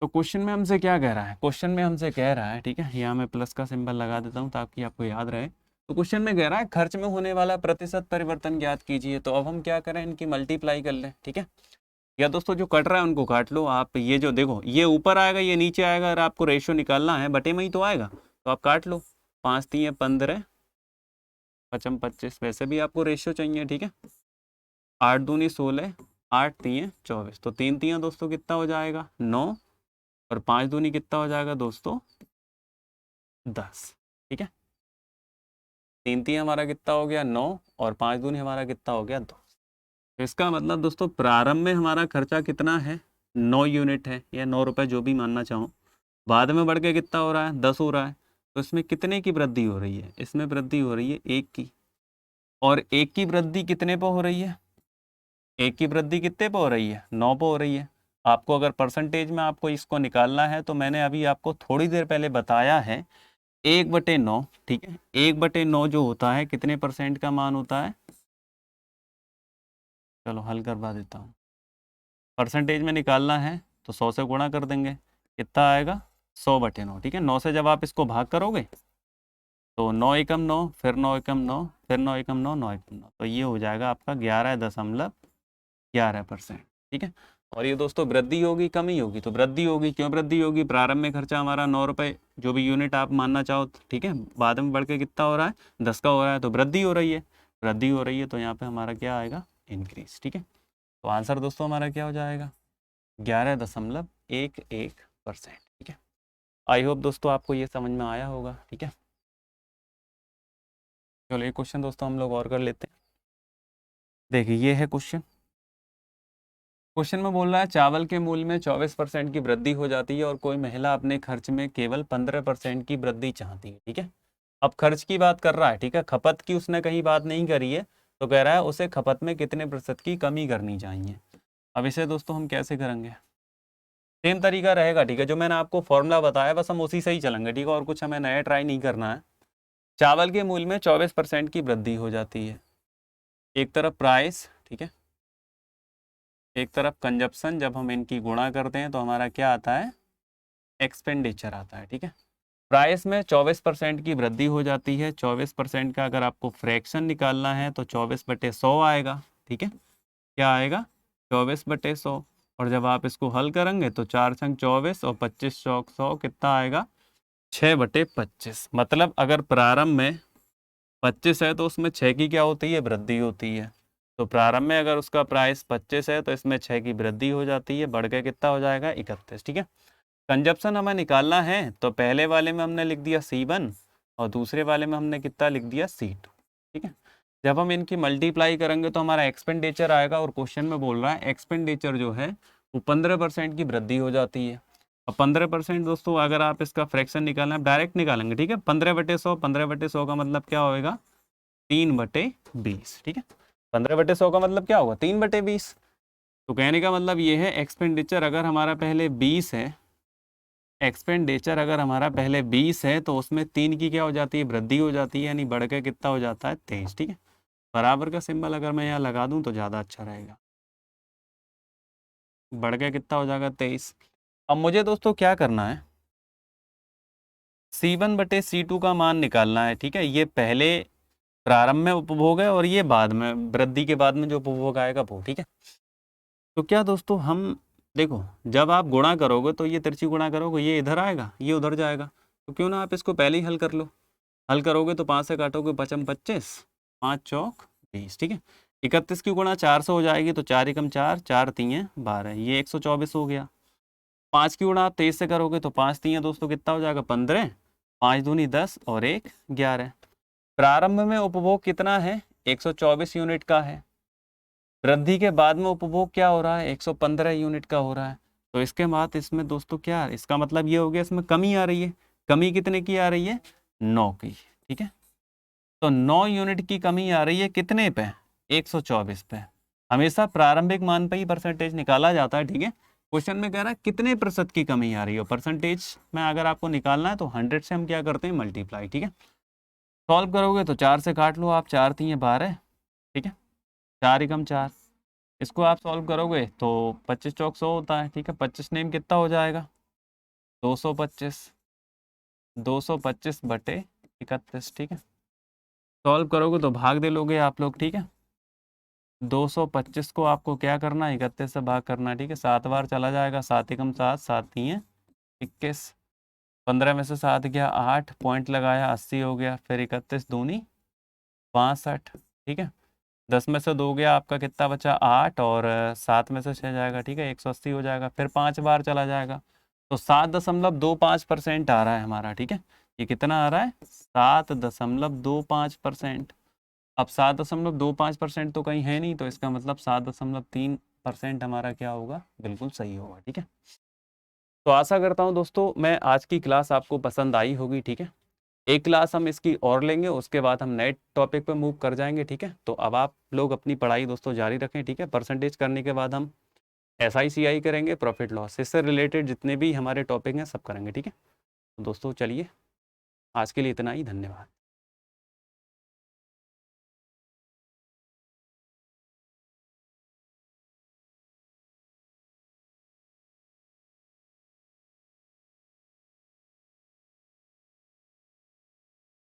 तो क्वेश्चन में हमसे क्या कह रहा है, क्वेश्चन में हमसे कह रहा है, ठीक है, यहाँ मैं प्लस का सिंबल लगा देता हूँ ताकि आपको याद रहे। तो क्वेश्चन में कह रहा है खर्च में होने वाला प्रतिशत परिवर्तन ज्ञात कीजिए। तो अब हम क्या करें, इनकी मल्टीप्लाई कर लें। ठीक है, या दोस्तों जो कट रहा है उनको काट लो आप। ये जो देखो ये ऊपर आएगा ये नीचे आएगा, अगर आपको रेशियो निकालना है बटे में ही तो आएगा, तो आप काट लो। 5 3 15 5 25, वैसे भी आपको रेशियो चाहिए। ठीक है, 8 दूनी 16, 8 3 24, तो 3 3 दोस्तों कितना हो जाएगा 9, और 5 दूनी कितना हो जाएगा दोस्तों 10। ठीक है, 3 3 हमारा कितना हो गया 9, और 5 दूनी हमारा कितना हो गया 2। तो इसका मतलब दोस्तों प्रारंभ में हमारा खर्चा कितना है 9 यूनिट है, या 9 रुपये जो भी मानना चाहो। बाद में बढ़ के कितना हो रहा है 10 हो रहा है, तो इसमें कितने की वृद्धि हो रही है, इसमें वृद्धि हो रही है 1 की। और 1 की वृद्धि कितने पर हो रही है, 1 की वृद्धि कितने पर हो रही है 9 पर हो रही है। आपको अगर परसेंटेज में आपको इसको निकालना है तो मैंने अभी आपको थोड़ी देर पहले बताया है 1/9। ठीक है, 1/9 जो होता है कितने परसेंट का मान होता है, चलो हल करवा देता हूँ। परसेंटेज में निकालना है तो 100 से गुणा कर देंगे, कितना आएगा 100/9। ठीक है, 9 से जब आप इसको भाग करोगे तो 9 एकम 9, फिर 9 एकम 9, फिर 9 एकम 9, 9 एकम 9, तो ये हो जाएगा आपका 11.11%। ठीक है, और ये दोस्तों वृद्धि होगी कमी होगी, तो वृद्धि होगी। क्यों वृद्धि होगी, प्रारंभ में खर्चा हमारा 9 रुपये जो भी यूनिट आप मानना चाहो। ठीक है, बाद में बढ़ के कितना हो रहा है 10 का हो रहा है, तो वृद्धि हो रही है। वृद्धि हो रही है तो यहाँ पे हमारा क्या आएगा इंक्रीज। ठीक है, तो आंसर दोस्तों हमारा क्या हो जाएगा 11.11%। ठीक है, आई होप दोस्तों आपको ये समझ में आया होगा। ठीक है, चलो एक क्वेश्चन दोस्तों हम लोग और कर लेते हैं। देखिए ये है क्वेश्चन। क्वेश्चन में बोल रहा है चावल के मूल्य में 24% की वृद्धि हो जाती है और कोई महिला अपने खर्च में केवल 15% की वृद्धि चाहती है। ठीक है, अब खर्च की बात कर रहा है। ठीक है, खपत की उसने कहीं बात नहीं करी है, तो कह रहा है उसे खपत में कितने प्रतिशत की कमी करनी चाहिए। अब इसे दोस्तों हम कैसे करेंगे, सेम तरीका रहेगा। ठीक है, जो मैंने आपको फॉर्मूला बताया बस हम उसी से ही चलेंगे। ठीक है, और कुछ हमें नया ट्राई नहीं करना है। चावल के मूल्य में 24% की वृद्धि हो जाती है, एक तरफ प्राइस, ठीक है, एक तरफ कंजप्शन। जब हम इनकी गुणा करते हैं तो हमारा क्या आता है एक्सपेंडिचर आता है। ठीक है, प्राइस में 24% की वृद्धि हो जाती है। 24% का अगर आपको फ्रैक्शन निकालना है तो 24/100 आएगा। ठीक है, क्या आएगा 24/100, और जब आप इसको हल करेंगे तो 4 छंग 24 और 25 चौक 100 कितना आएगा 6/25। मतलब अगर प्रारंभ में 25 है तो उसमें 6 की क्या होती है वृद्धि होती है। तो प्रारंभ में अगर उसका प्राइस 25 है तो इसमें 6 की वृद्धि हो जाती है, बढ़ के कितना हो जाएगा 31। ठीक है, कंजप्शन हमें निकालना है तो पहले वाले में हमने लिख दिया C1 और दूसरे वाले में हमने कितना लिख दिया C2। ठीक है, जब हम इनकी मल्टीप्लाई करेंगे तो हमारा एक्सपेंडिचर आएगा, और क्वेश्चन में बोल रहा है एक्सपेंडिचर जो है वो 15% की वृद्धि हो जाती है। और 15% दोस्तों अगर आप इसका फ्रैक्शन निकालना है डायरेक्ट निकालेंगे। ठीक है, 15/100, 15/100 का मतलब क्या होएगा 3/20। ठीक है, 15/100 का मतलब क्या होगा 3/20। तो कहने का मतलब ये है एक्सपेंडिचर अगर हमारा पहले 20 है, एक्सपेंडिचर अगर हमारा पहले 20 है तो उसमें 3 की क्या हो जाती है वृद्धि हो जाती है, यानी बढ़ के कितना हो जाता है 23। ठीक है, बराबर का सिंबल अगर मैं यहाँ लगा दूं तो ज़्यादा अच्छा रहेगा। बढ़ के कितना हो जाएगा 23। अब मुझे दोस्तों क्या करना है C1/C2 का मान निकालना है। ठीक है, ये पहले प्रारंभ में उपभोग है और ये बाद में वृद्धि के बाद में जो उपभोग आएगा वो। ठीक है, तो क्या दोस्तों, हम देखो जब आप गुणा करोगे तो ये तिरछी गुणा करोगे, ये इधर आएगा, ये उधर जाएगा, तो क्यों ना आप इसको पहले ही हल कर लो। हल करोगे तो 5 से काटोगे 5 25, 5 चौक 20, ठीक है। 31 की गुणा 4 से हो जाएगी तो 4 एकम 4, 4 तीन 12, ये 124 हो गया। 5 की गुणा आप 23 से करोगे तो 5 तीन दोस्तों कितना हो जाएगा 15, 5 दूनी 10 और 1 11। प्रारंभ में उपभोग कितना है 124 यूनिट का है, वृद्धि के बाद में उपभोग क्या हो रहा है 115 यूनिट का हो रहा है। तो इसके बाद इसमें दोस्तों क्या, इसका मतलब ये हो गया इसमें कमी आ रही है। कमी कितने की आ रही है 9 की, ठीक है। तो 9 यूनिट की कमी आ रही है कितने पे 124 पे। हमेशा प्रारंभिक मान पे ही परसेंटेज निकाला जाता है, ठीक है। क्वेश्चन में कह रहा है कितने प्रतिशत की कमी आ रही है, परसेंटेज में अगर आपको निकालना है तो 100 से हम क्या करते हैं मल्टीप्लाई, ठीक है। सॉल्व करोगे तो 4 से काट लो आप, 4 तीन 12, ठीक है, 4 एकम 4। इसको आप सॉल्व करोगे तो 25 चौक 100 होता है, ठीक है। 25 नेम कितना हो जाएगा 225, 225 बटे 31, ठीक है। सॉल्व करोगे तो भाग दे लोगे आप लोग, ठीक है। 225 को आपको क्या करना है 31 से भाग करना है, ठीक है। 7 बार चला जाएगा, 7 एकम 7, 7 तीन 21, 15 में से 7 गया 8, पॉइंट लगाया 80 हो गया, फिर 31 दूनी 62, ठीक है। 10 में से 2 गया आपका कितना बचा 8, और 7 में से 6 जाएगा, ठीक है, 180 हो जाएगा, फिर 5 बार चला जाएगा तो 7.25% आ रहा है हमारा, ठीक है। ये कितना आ रहा है 7.25%। अब 7.25% तो कहीं है नहीं, तो इसका मतलब 7.3% हमारा क्या होगा, बिल्कुल सही होगा, ठीक है। तो आशा करता हूँ दोस्तों मैं आज की क्लास आपको पसंद आई होगी, ठीक है। एक क्लास हम इसकी और लेंगे, उसके बाद हम नए टॉपिक पे मूव कर जाएंगे, ठीक है। तो अब आप लोग अपनी पढ़ाई दोस्तों जारी रखें, ठीक है। परसेंटेज करने के बाद हम SICI करेंगे, प्रॉफिट लॉस, इससे रिलेटेड जितने भी हमारे टॉपिक हैं सब करेंगे, ठीक है। तो दोस्तों चलिए आज के लिए इतना ही, धन्यवाद।